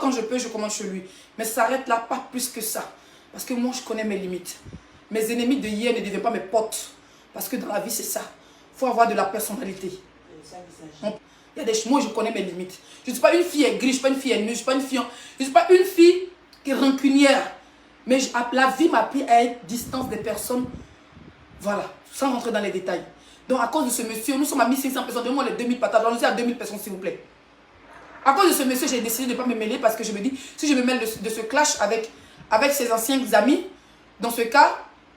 Quand je peux, je commande chez lui. Mais ça s'arrête là, pas plus que ça. Parce que moi, je connais mes limites. Mes ennemis de hier ne deviennent pas mes potes. Parce que dans la vie, c'est ça. Il faut avoir de la personnalité. Il y a des moi, je connais mes limites. Je ne suis pas une fille aigrie, je ne suis pas une fille ennemie, je ne suis pas une fille... Je suis pas une fille qui est rancunière. Mais la vie m'a appris à être distance des personnes. Voilà, sans rentrer dans les détails. Donc, à cause de ce monsieur, nous sommes à 1500 personnes. Donnez-moi les 2000 patates. Allons-y à 2000 personnes, s'il vous plaît. À cause de ce monsieur, j'ai décidé de ne pas me mêler parce que je me dis, si je me mêle de ce clash avec ses anciens amis, dans ce cas,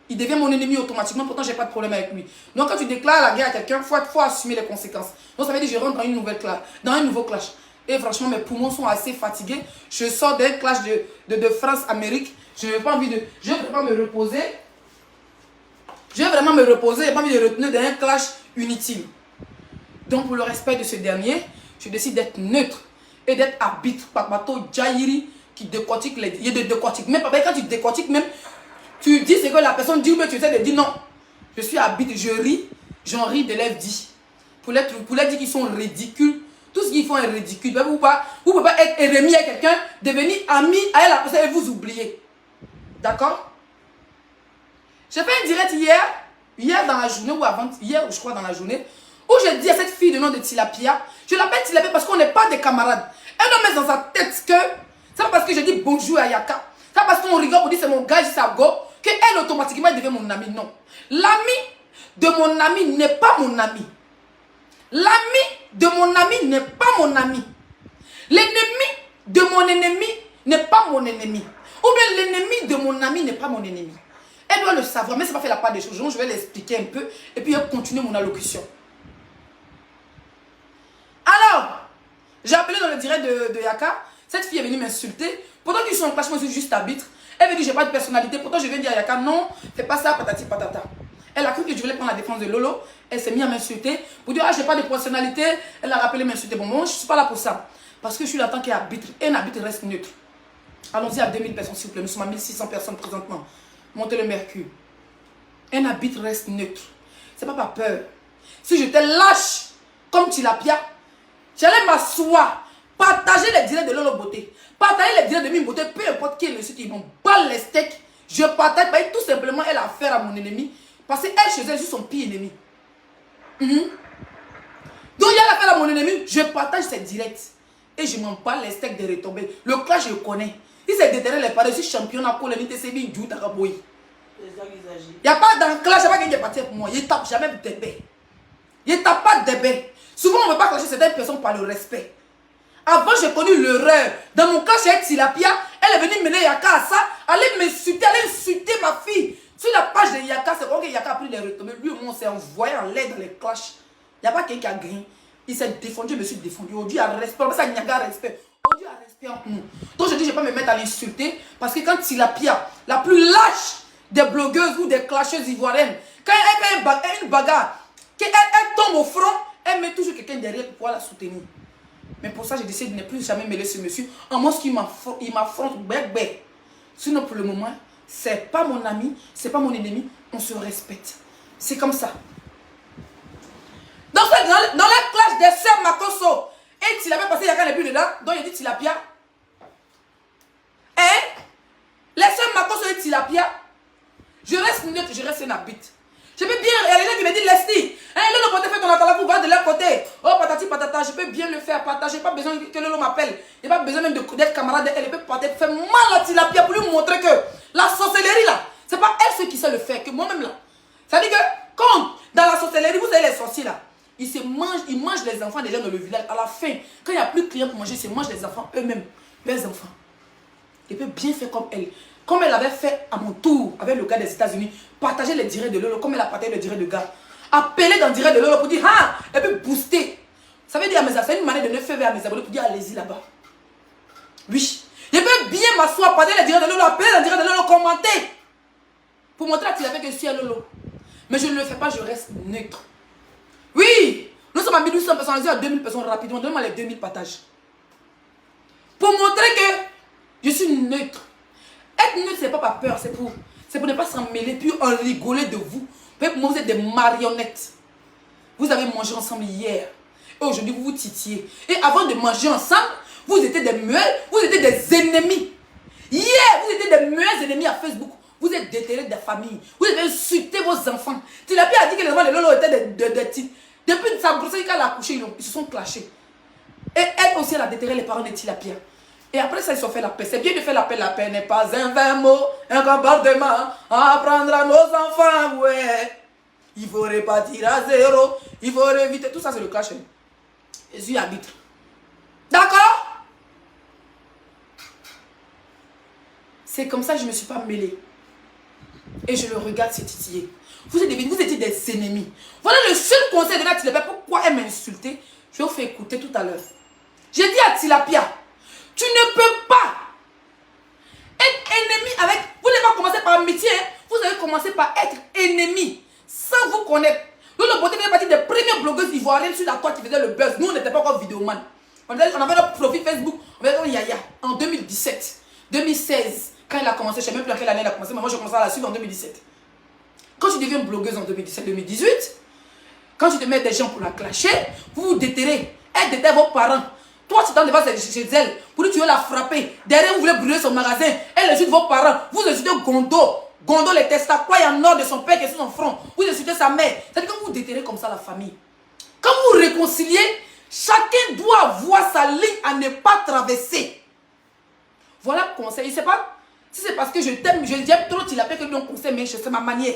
il devient mon ennemi automatiquement. Pourtant, je n'ai pas de problème avec lui. Donc, quand tu déclares la guerre à quelqu'un, il faut assumer les conséquences. Donc, ça veut dire que je rentre dans un nouveau clash. Et franchement, mes poumons sont assez fatigués. Je sors d'un clash de France-Amérique. Je n'ai pas envie de... Je ne veux pas me reposer. Je veux vraiment me reposer. Je n'ai pas envie de retenir dans un clash inutile. Donc, pour le respect de ce dernier, je décide d'être neutre et d'être arbitre. Papato Jairi qui décortique les... Il y a de décortique. Même quand tu décortiques, même, tu dis ce que la personne dit, mais tu essaies de dire non. Je suis arbitre, je ris, j'en ris de lèvres dit. Pour les dire qu'ils sont ridicules. Tout ce qu'ils font est ridicule. Vous ne pouvez pas être ennemi à quelqu'un, devenir ami à la personne et vous oublier. D'accord? J'ai fait un direct hier dans la journée ou avant, hier je crois dans la journée, où j'ai dit à cette fille de nom de Tilapia, je l'appelle Tilapia parce qu'on n'est pas des camarades. Elle doit mettre dans sa tête que, c'est pas parce que je dis bonjour à Yaka, c'est pas parce qu'on rigole pour dire c'est mon gars, c'est sa go, qu'elle automatiquement devient mon ami. Non. L'ami de mon ami n'est pas mon ami. L'ami de mon ami n'est pas mon ami. L'ennemi de mon ennemi n'est pas mon ennemi. Ou bien l'ennemi de mon ami n'est pas mon ennemi. Elle doit le savoir, mais ça va faire la part des choses. Donc je vais l'expliquer un peu et puis continuer mon allocution. Alors, j'ai appelé dans le direct de Yaka. Cette fille est venue m'insulter. Pourtant qu'ils sont en clash, moi je suis juste arbitre. Elle me dit j'ai pas de personnalité. Pourtant je viens dire à Yaka non, fais pas ça, patati patata. Elle a cru que je voulais prendre la défense de Lolo. Elle s'est mise à m'insulter. Pour dire, ah, j'ai pas de personnalité. Elle a rappelé m'insulter. Bon, moi, je ne suis pas là pour ça. Parce que je suis là en tant qu'arbitre. Et un arbitre reste neutre. Allons-y à 2000 personnes, s'il vous plaît. Nous sommes à 1600 personnes présentement. Montez le mercure. Un arbitre reste neutre. C'est pas par peur. Si je te lâche comme Tilapia, j'allais m'asseoir, partager les directs de Lolo Beauté, partager les directs de Mime Beauté, peu importe qui est le site, ils m'ont balle les steaks. Je partage, parce que tout simplement, elle a affaire à mon ennemi. Parce qu'elle, chez elle, je suis son pire ennemi. Donc, il y a l'affaire à mon ennemi, je partage ses directs. Et je m'en parle les steaks de retombées. Le clash, je connais. Il s'est déterré les paris, je suis champion à Pôle, il s'est mis du Takaboui. Il n'y a pas dans le clash, il n'y a pas qui est parti pour moi. Il ne tape jamais des baies. Il ne tape pas des baies. Souvent, on ne veut pas clasher certaines personnes par le respect. Avant, j'ai connu l'erreur. Dans mon clash avec Tilapia, elle est venue mener Yaka à ça. Elle allait insulter ma fille. Sur la page de Yaka, c'est que Yaka a pris les retombées. Lui, on s'est envoyé en l'air dans les clashs. Il n'y a pas quelqu'un qui a gagné. Il s'est défendu, je me suis défendu. Aujourd'hui, il y a respect. Ça, il n'y a pas respect. Aujourd'hui, il y a respect entre nous. Donc, je dis, je ne vais pas me mettre à l'insulter. Parce que quand Tilapia, la plus lâche des blogueuses ou des clasheuses ivoiriennes, quand elle fait une bagarre, qu'elle tombe au front, elle met toujours quelqu'un derrière pour pouvoir la soutenir. Mais pour ça, j'ai décidé de ne plus jamais mêler ce monsieur. En moins, qu'il m'affronte, sinon, pour le moment, c'est pas mon ami, c'est pas mon ennemi, on se respecte. C'est comme ça. Donc, dans la classe des sœurs Makoso, et Tilapia, parce qu'il y a qu'un plus dedans, donc il dit Tilapia. Et les sœurs Makoso et Tilapia, je reste neutre, je reste un arbitre. Je peux bien, il y a des gens qui me disent, Leslie, Lolo peut faire ton atala pour voir de leur côté. Oh, patati patata, je peux bien le faire partager. Pas besoin que Lolo m'appelle. Il n'y a pas besoin même d'être camarade d'elle. Elle peut peut-être faire mal à Tilapia pour lui montrer que la sorcellerie là, c'est pas elle qui sait le faire, que moi-même là. Ça veut dire que, quand dans la sorcellerie, vous savez les sorciers là, ils mangent les enfants des gens dans le village. À la fin, quand il n'y a plus de clients pour manger, ils mangent les enfants eux-mêmes, leurs enfants. Il peut bien faire comme elle. Comme elle avait fait à mon tour avec le gars des États-Unis, partager les directs de Lolo, comme elle a partagé le direct de gars. Appeler dans le direct de Lolo pour dire, ah, et puis booster. Ça veut dire à mes abonnés, c'est une manière de donner feu à mes abonnés pour dire, allez-y là-bas. Oui. Je peux bien m'asseoir, partager les directs de Lolo, appeler dans le direct de Lolo, commenter. Pour montrer à Tilapia que je suis à Lolo. Mais je ne le fais pas, je reste neutre. Oui. Nous sommes à 1800 personnes, à 2000 personnes rapidement. Donne-moi les 2000 partages. Pour montrer que je suis neutre. Être neutre, ce n'est pas par peur, c'est pour ne pas s'en mêler, puis en rigoler de vous. Vous êtes des marionnettes. Vous avez mangé ensemble hier. Et aujourd'hui, vous vous titillez. Et avant de manger ensemble, Vous étiez des ennemis. Hier, vous étiez des meilleurs ennemis à Facebook. Vous êtes déterrés des familles. Vous avez insulté vos enfants. Tilapia a dit que les enfants de Lolo étaient des titres. Depuis sa grossesse, quand elle a accouché, ils se sont clashés. Et elle aussi, elle a déterré les parents de Tilapia. Et après ça, ils se sont fait la paix. C'est bien de faire la paix. La paix n'est pas un vain mot, un bombardement. Apprendre à nos enfants, ouais. Il faut repartir à zéro. Il faut éviter. Tout ça, c'est le clash. Jésus arbitre. D'accord? C'est comme ça que je ne me suis pas mêlée. Et je le regarde se titiller. Vous étiez des ennemis. Voilà le seul conseil de la Tilapia. Pourquoi elle m'a insulté? Je vais vous faire écouter tout à l'heure. J'ai dit à Tilapia, tu ne peux pas être ennemi avec... Vous n'avez pas commencé par amitié. Vous avez commencé par être ennemi. Sans vous connaître. Lolo Beauté fait partie des premières blogueuses ivoiriennes sur la toile qui faisait le buzz. Nous, on n'était pas encore vidéoman. On avait notre profil Facebook. On avait comme Yaya en 2017. 2016. Quand elle a commencé, je ne sais même plus à quelle année elle a commencé, mais moi, j'ai commencé à la suivre en 2017. Quand tu deviens blogueuse en 2017-2018, quand tu te mets des gens pour la clasher, vous vous déterrez. Elle déterre vos parents. Toi, tu t'en devant chez elle. Pour lui, tu veux la frapper. Derrière, vous voulez brûler son magasin. Elle insulte vos parents. Vous insultez Gondo. Gondo, les testa, quoi, il y a un or de son père qui est sur son front. Vous insultez sa mère. C'est-à-dire que vous déterrez comme ça la famille. Quand vous réconciliez, chacun doit voir sa ligne à ne pas traverser. Voilà le conseil. Je ne sais pas si c'est parce que je t'aime, je l'aime trop Tilapia que lui on conseille, mais c'est ma manière.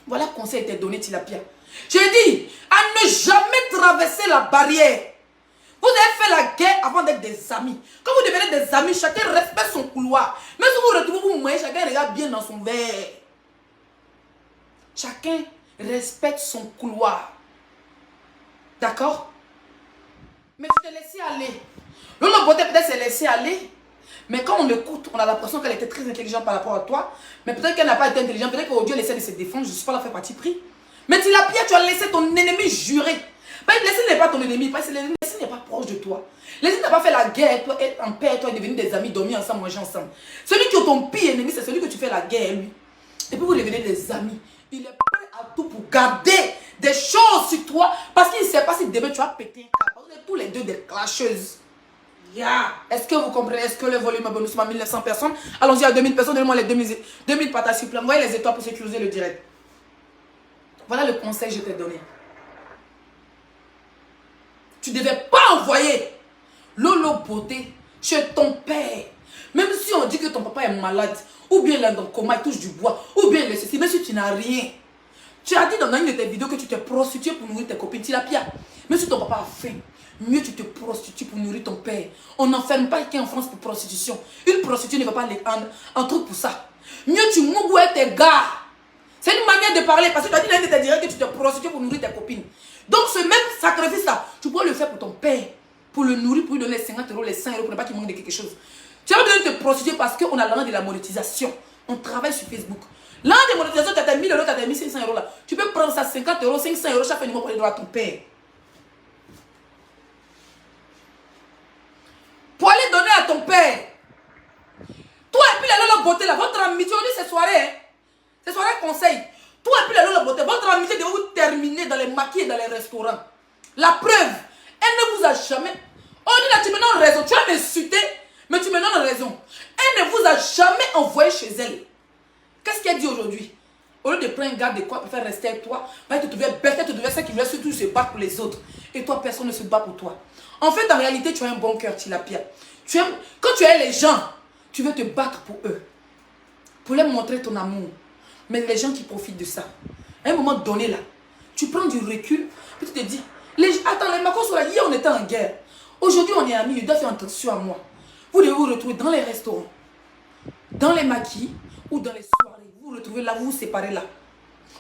Voilà le conseil était donné Tilapia. J'ai dit à ne jamais traverser la barrière. Vous avez fait la guerre avant d'être des amis. Quand vous devenez des amis, chacun respecte son couloir. Même si vous retrouvez, vous moyez, chacun regarde bien dans son verre. Chacun respecte son couloir. D'accord? Mais tu t'es laissé aller. Lolo Beauté peut-être s'est laissé aller. Mais quand on l'écoute, on a l'impression qu'elle était très intelligente par rapport à toi. Mais peut-être qu'elle n'a pas été intelligente. Peut-être qu'au Dieu essaie de se défendre. Je ne suis pas là faire partie pris. Mais Tilapia, tu as laissé ton ennemi jurer. L'ennemi n'est pas ton ennemi. L'ennemi n'est pas proche de toi. L'ennemi n'a pas fait la guerre. Toi, être en paix, toi, devenir des amis, dormir ensemble, manger ensemble. Celui qui est ton pire ennemi, c'est celui que tu fais la guerre, lui. Et puis vous devenez des amis. Il est prêt à tout pour garder des choses sur toi. Parce qu'il ne sait pas si demain tu vas péter un câble. Vous êtes tous les deux des clasheuses. Yeah. Est-ce que vous comprenez? Est-ce que le volume est bon? Nous sommes à 1900 personnes. Allons-y à 2000 personnes. Donnez-moi les 2000 partages s'il vous plaît. Envoyez les étoiles pour sécuriser le direct. Voilà le conseil que je t'ai donné. Tu ne devais pas envoyer Lolo Beauté chez ton père. Même si on dit que ton papa est malade, ou bien il est dans le coma, il touche du bois, ou bien il est ceci, même si tu n'as rien. Tu as dit dans une de tes vidéos que tu t'es prostituée pour nourrir tes copines. Tilapia. Même si ton papa a faim, mieux tu te prostitues pour nourrir ton père. On n'enferme pas quelqu'un en France pour prostitution. Une prostituée ne va pas aller en truc pour ça. Mieux tu mourres avec tes gars. C'est une manière de parler. Parce que tu as dit dans une de tes directs que tu te prostitues pour nourrir tes copines. Donc ce même sacrifice-là, tu pourrais le faire pour ton père. Pour le nourrir, pour lui donner les 50 euros, les 100 euros, pour ne pas qu'il manque de quelque chose. Tu as besoin de te prostituer parce qu'on a l'argent de la monétisation. On travaille sur Facebook. L'argent de monétisation, tu as 1000 euros, tu as 1500 euros là. Tu peux prendre ça 50 euros, 500 euros chaque fin du mois pour les donner à ton père. Pour aller donner à ton père. Toi et puis la Lolo Beauté là, votre amitié, on dit ces soirées, hein. Ces soirées conseil. Toi et puis la Lolo Beauté, votre amitié devait vous terminer dans les maquis et dans les restaurants. La preuve, elle ne vous a jamais... On dit là, tu me donnes raison. Tu as m'insulté, mais tu me donnes raison. Elle ne vous a jamais envoyé chez elle. Qu'est-ce qu'elle dit aujourd'hui? Au lieu de prendre un gars de quoi pour faire rester avec toi, elle te trouvait bête, elle te trouvait celle qui voulait surtout se battre pour les autres. Et toi, personne ne se bat pour toi. En fait, en réalité, tu as un bon cœur, Tilapia. Quand tu aimes les gens, tu veux te battre pour eux. Pour leur montrer ton amour. Mais les gens qui profitent de ça, à un moment donné là, tu prends du recul, puis tu te dis, attends, les Makos, hier on était en guerre. Aujourd'hui on est amis, il doit faire attention à moi. Vous devez vous retrouver dans les restaurants, dans les maquis ou dans les soirées. Vous vous retrouvez là, vous vous séparez là.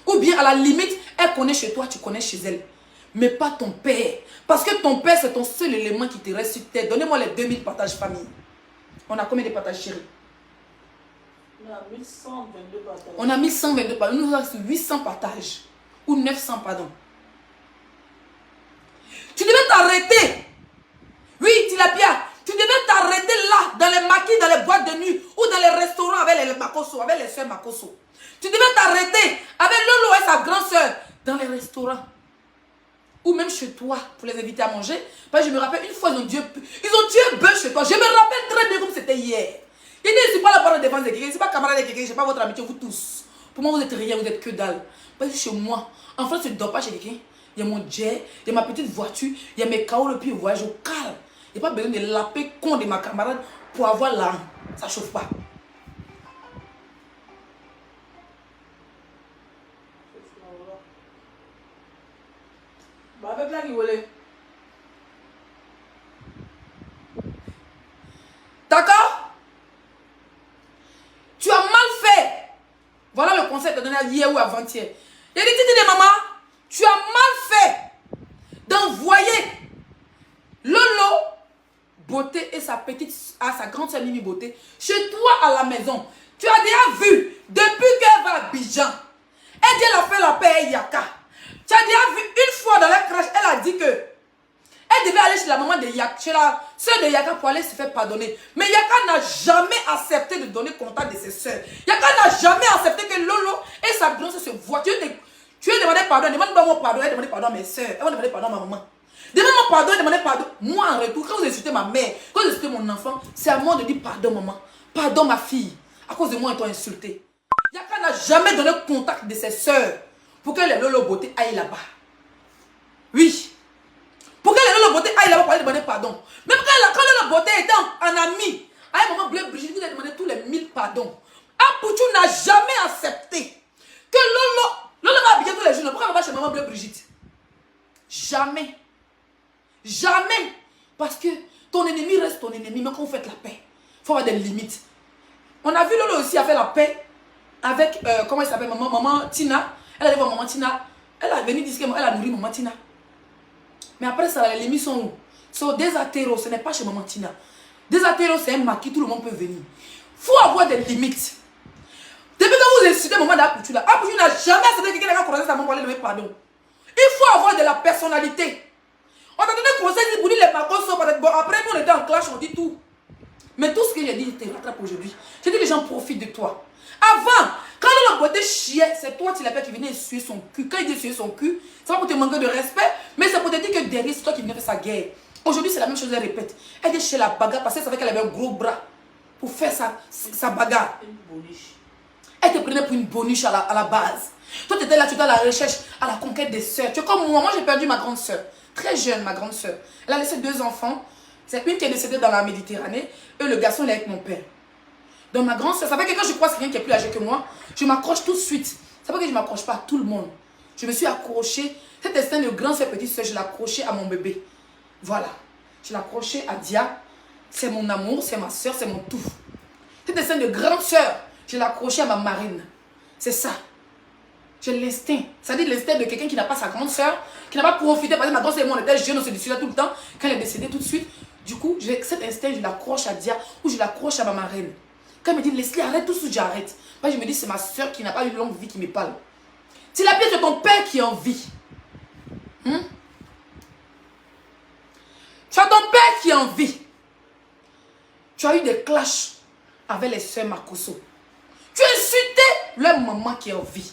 Ou bien à la limite, elle connaît chez toi, tu connais chez elle. Mais pas ton père. Parce que ton père, c'est ton seul élément qui te reste sur terre. Donnez-moi les 2000 partages famille. On a combien de partages chéris? On a 1122 partages. On a 1122 partages. Nous avons 800 partages. Ou 900, pardon. Tu devais t'arrêter. Oui, Tilapia. Tu devais t'arrêter là, dans les maquis, dans les boîtes de nuit, ou dans les restaurants avec les Makoso, avec les soeurs Makoso. Tu devais t'arrêter avec Lolo et sa grande soeur dans les restaurants. ou même chez toi pour les inviter à manger. Parce que je me rappelle une fois, ils ont tué un bœuf chez toi. Je me rappelle très bien comme c'était hier. Il dit, je ne suis pas là pour la défense de quelqu'un, je ne suis pas camarade de quelqu'un, je ne suis pas votre amitié, vous tous. Pour moi, vous êtes rien, vous êtes que dalle. Parce que chez moi, en France, je ne dors pas chez quelqu'un. Il y a mon jet, il y a ma petite voiture, il y a mes KO, le pied au voyage au calme. Il n'y a pas besoin de laper con de ma camarade pour avoir l'âme. Ça ne chauffe pas. Bah, avec la rigolée. D'accord? Tu as mal fait. Voilà le conseil que tu as donné hier ou avant-hier. Il a dit, titi de maman, tu as mal fait d'envoyer Lolo Beauté et sa petite, sa grande sœur Mimi Beauté chez toi à la maison. Tu as déjà vu, depuis qu'elle va à Abidjan, elle dit elle a fait la paix à Yaka. Tu as déjà vu une fois dans la crèche, elle a dit que elle devait aller chez la maman de Yaka, chez la soeur de Yaka pour aller se faire pardonner. Mais Yaka n'a jamais accepté de donner contact de ses soeurs. Yaka n'a jamais accepté que Lolo et sa grande sœur se voient. Tu as demandé pardon, demande-moi mon pardon, elle demande pardon à mes soeurs, elle va demander pardon à ma maman. Demande-moi pardon, demandez pardon. Moi en retour, quand vous insultez ma mère, quand vous insultez mon enfant, c'est à moi de dire pardon maman, pardon ma fille. À cause de moi, ils t'ont insulté. Yaka n'a jamais donné contact de ses soeurs pour que les Lolo Beauté aillent là-bas. Oui. Pour que les Lolo Beauté aillent là-bas pour aller demander pardon. Même quand Lolo Beauté était en ami, à un moment, Bleu Brigitte vous a demandé tous les 1000 pardons. Apouchou n'a jamais accepté que Lolo va habiller tous les jours. Pourquoi elle va chez maman Bleu Brigitte? Jamais. Jamais. Parce que ton ennemi reste ton ennemi, mais quand vous faites la paix, il faut avoir des limites. On a vu Lolo aussi a fait la paix avec, comment elle s'appelle, maman Tina. Elle allait voir maman Tina. Elle a venu dire qu'elle a nourri maman Tina. Mais après ça, les limites sont où? So, des atéros, ce n'est pas chez maman Tina. Des atéros, c'est un maquis, tout le monde peut venir. Il faut avoir des limites. Depuis que vous insultez maman d'Apouchou, Apouchou n'a jamais accepté que quelqu'un a croisé sa maman pour aller demander pardon. Il faut avoir de la personnalité. On t'a donné conseil pour dire les macos sont peut-être bon. Après, nous on était en clash, on dit tout. Mais tout ce que j'ai dit, je te rattrape aujourd'hui. J'ai dit les gens profitent de toi. Avant, quand Lolo Beauté chiait, c'est toi qui l'appelles qui venait essuyer son cul. Quand il dit essuyer son cul, c'est pas pour te manquer de respect, mais c'est pour te dire que derrière, c'est toi qui venais faire sa guerre. Aujourd'hui, c'est la même chose, elle répète. Elle dit chez la bagarre parce qu'elle savait qu'elle avait un gros bras pour faire sa bagarre. Elle te prenait pour une boniche à la base. Toi, tu étais là, tu étais à la recherche, à la conquête des sœurs. Tu es comme moi, j'ai perdu ma grande sœur. Très jeune, ma grande sœur. Elle a laissé 2 enfants. C'est une qui est décédée dans la Méditerranée et le garçon il est avec mon père. Donc ma grande sœur, ça fait que quand je croise quelqu'un qui est plus âgé que moi, je m'accroche tout de suite. Ça fait que je ne m'accroche pas à tout le monde. Je me suis accrochée. Cet instinct de grande sœur, petite sœur, je l'ai accroché à mon bébé. Voilà. Je l'ai accroché à Dia. C'est mon amour, c'est ma sœur, c'est mon tout. Cet instinct de grande sœur, je l'ai accroché à ma marraine. C'est ça. J'ai l'instinct. Ça dit l'instinct de quelqu'un qui n'a pas sa grande sœur, qui n'a pas profité. Parce que ma grande sœur et moi, on était jeunes, on se discutait tout le temps. Quand elle est décédée tout de suite, du coup, cet instinct, je l'accroche à Dia ou je l'accroche à ma marraine. Quand elle me dit, Leslie, arrête tout de suite, j'arrête. Moi, je me dis, c'est ma sœur qui n'a pas une longue vie qui me parle. C'est la pièce de ton père qui est en vie. Tu as ton père qui est en vie. Tu as eu des clashs avec les sœurs Makoso. Tu as insulté leur maman qui est en vie.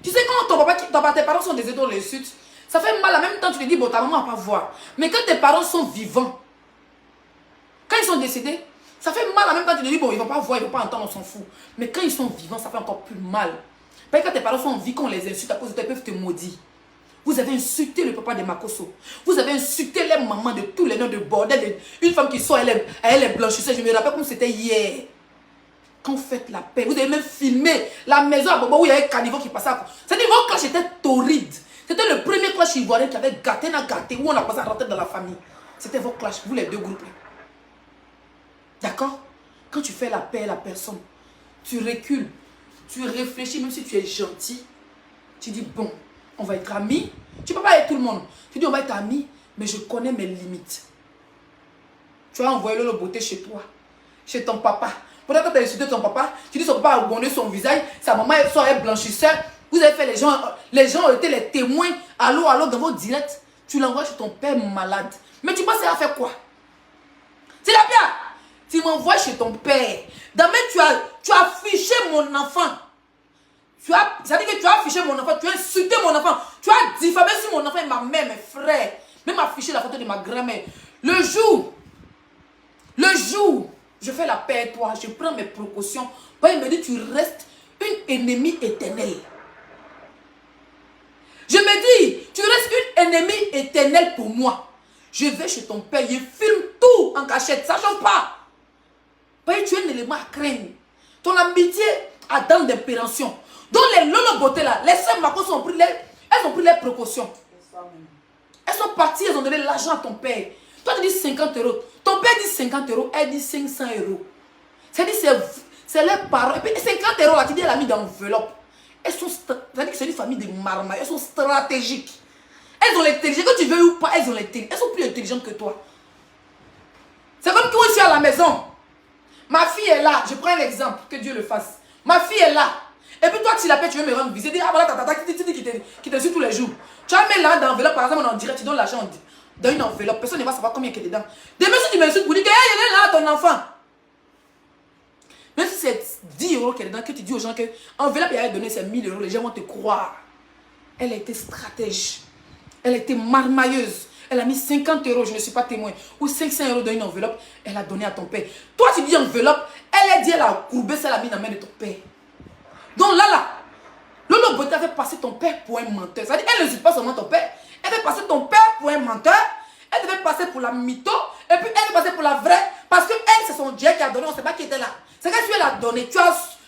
Tu sais, quand tes parents sont décédés, on les insulte, ça fait mal. En même temps, tu te dis, bon, ta maman va pas voir. Mais quand tes parents sont vivants, quand ils sont décédés, ça fait mal. En même temps, tu te dis, bon, ils ne vont pas voir, ils ne vont pas entendre, on s'en fout. Mais quand ils sont vivants, ça fait encore plus mal. Parce que quand tes parents sont en vie, quand on les insulte, à cause de toi, ils peuvent te maudire. Vous avez insulté le papa de Makoso. Vous avez insulté les mamans de tous les noms de bordel. Une femme qui sort, elle est blanchissée. Je me rappelle comme c'était hier. Quand vous faites la paix, vous avez même filmé la maison à Bobo où il y avait un caniveau qui passait. C'est-à-dire que votre clash était torride. C'était le premier clash ivoirien qui avait gâté, où on a passé à rentrer dans la famille. C'était votre clash, vous les deux groupes. D'accord? Quand tu fais la paix à la personne, tu recules, tu réfléchis, même si tu es gentil, tu dis bon, on va être amis. Tu ne peux pas être tout le monde. Tu dis on va être amis, mais je connais mes limites. Tu as envoyé Lolo Beauté chez toi, chez ton papa. Pendant que tu as insulté ton papa, tu dis son papa a abonné son visage, sa maman est blanchisseur. Vous avez fait les gens ont été les témoins. Allô, dans vos directs. Tu l'envoies chez ton père malade. Mais tu penses à faire quoi? C'est la bien. Tu m'envoies chez ton père. Jamais tu as fiché mon enfant. Ça veut dire que tu as affiché mon enfant, tu as insulté mon enfant, tu as diffamé sur mon enfant et ma mère, mes frères. Même affiché la photo de ma grand-mère. Le jour, je fais la paix avec toi, je prends mes précautions. Il me dit, tu restes une ennemie éternelle. Je me dis, tu restes une ennemie éternelle pour moi. Je vais chez ton père, il filme tout en cachette, ça ne change pas. Tu es un élément à craindre. Ton amitié a dans d'impération. Donc les Lolo Beauté là, les sœurs Makosso ont pris les précautions. Elles sont parties, elles ont donné l'argent à ton père. Toi tu dis 50 €. Ton père dit 50 €, elle dit 500 €. C'est leurs parents. Et puis 50 € là, tu dis elle a mis dans l'enveloppe. C'est-à-dire que c'est une famille de marmailles. Elles sont stratégiques. Elles ont l'intelligence. Que tu veux ou pas, elles ont l'intelligence. Elles sont plus intelligentes que toi. C'est comme quand je suis à la maison. Ma fille est là. Je prends un exemple. Que Dieu le fasse. Ma fille est là. Et puis toi, tu l'appelles, tu veux me rendre visite. Tu dis, ah voilà, tata, qui te suit tous les jours. Tu vas mettre là dans l'enveloppe, par exemple, on en dirait, tu donnes l'argent dans une enveloppe. Personne ne va savoir combien il y a dedans. Demain, si tu m'insultes pour dire que, hey, il est là, ton enfant. Même si c'est 10 € qu'il y a dedans, que tu dis aux gens que enveloppe, il y a donné, c'est 1000 €, les gens vont te croire. Elle a été stratège. Elle a été marmailleuse. Elle a mis 50 €, je ne suis pas témoin, ou 500 € dans une enveloppe, elle a donné à ton père. Toi, tu dis enveloppe, elle a dit, elle a courbé, ça l'a mis dans la main de ton père. Donc là, Lolo Beauté fait passer ton père pour un menteur. C'est-à-dire, elle ne dit pas seulement ton père, elle fait passer ton père pour un menteur, elle devait passer pour la mytho, et puis elle devait passer pour la vraie, parce que elle, c'est son Dieu qui a donné, on ne sait pas qui était là. C'est quand tu l'as donné,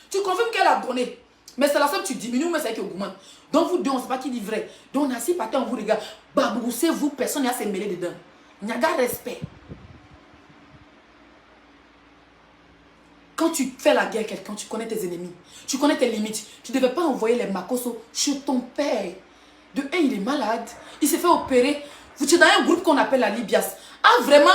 tu confirmes qu'elle a donné. Mais c'est la somme, tu diminues, mais c'est qui augmente. Donc vous deux, on ne sait pas qui dit vrai. Donc on a assis par terre, on vous regarde. Babroussez-vous, personne n'a à se mêler dedans. Il n'y a pas de respect. Quand tu fais la guerre à quelqu'un, tu connais tes ennemis. Tu connais tes limites. Tu ne devais pas envoyer les Makosso chez ton père. De un, il est malade. Il s'est fait opérer. Vous êtes dans un groupe qu'on appelle la Libias. Ah vraiment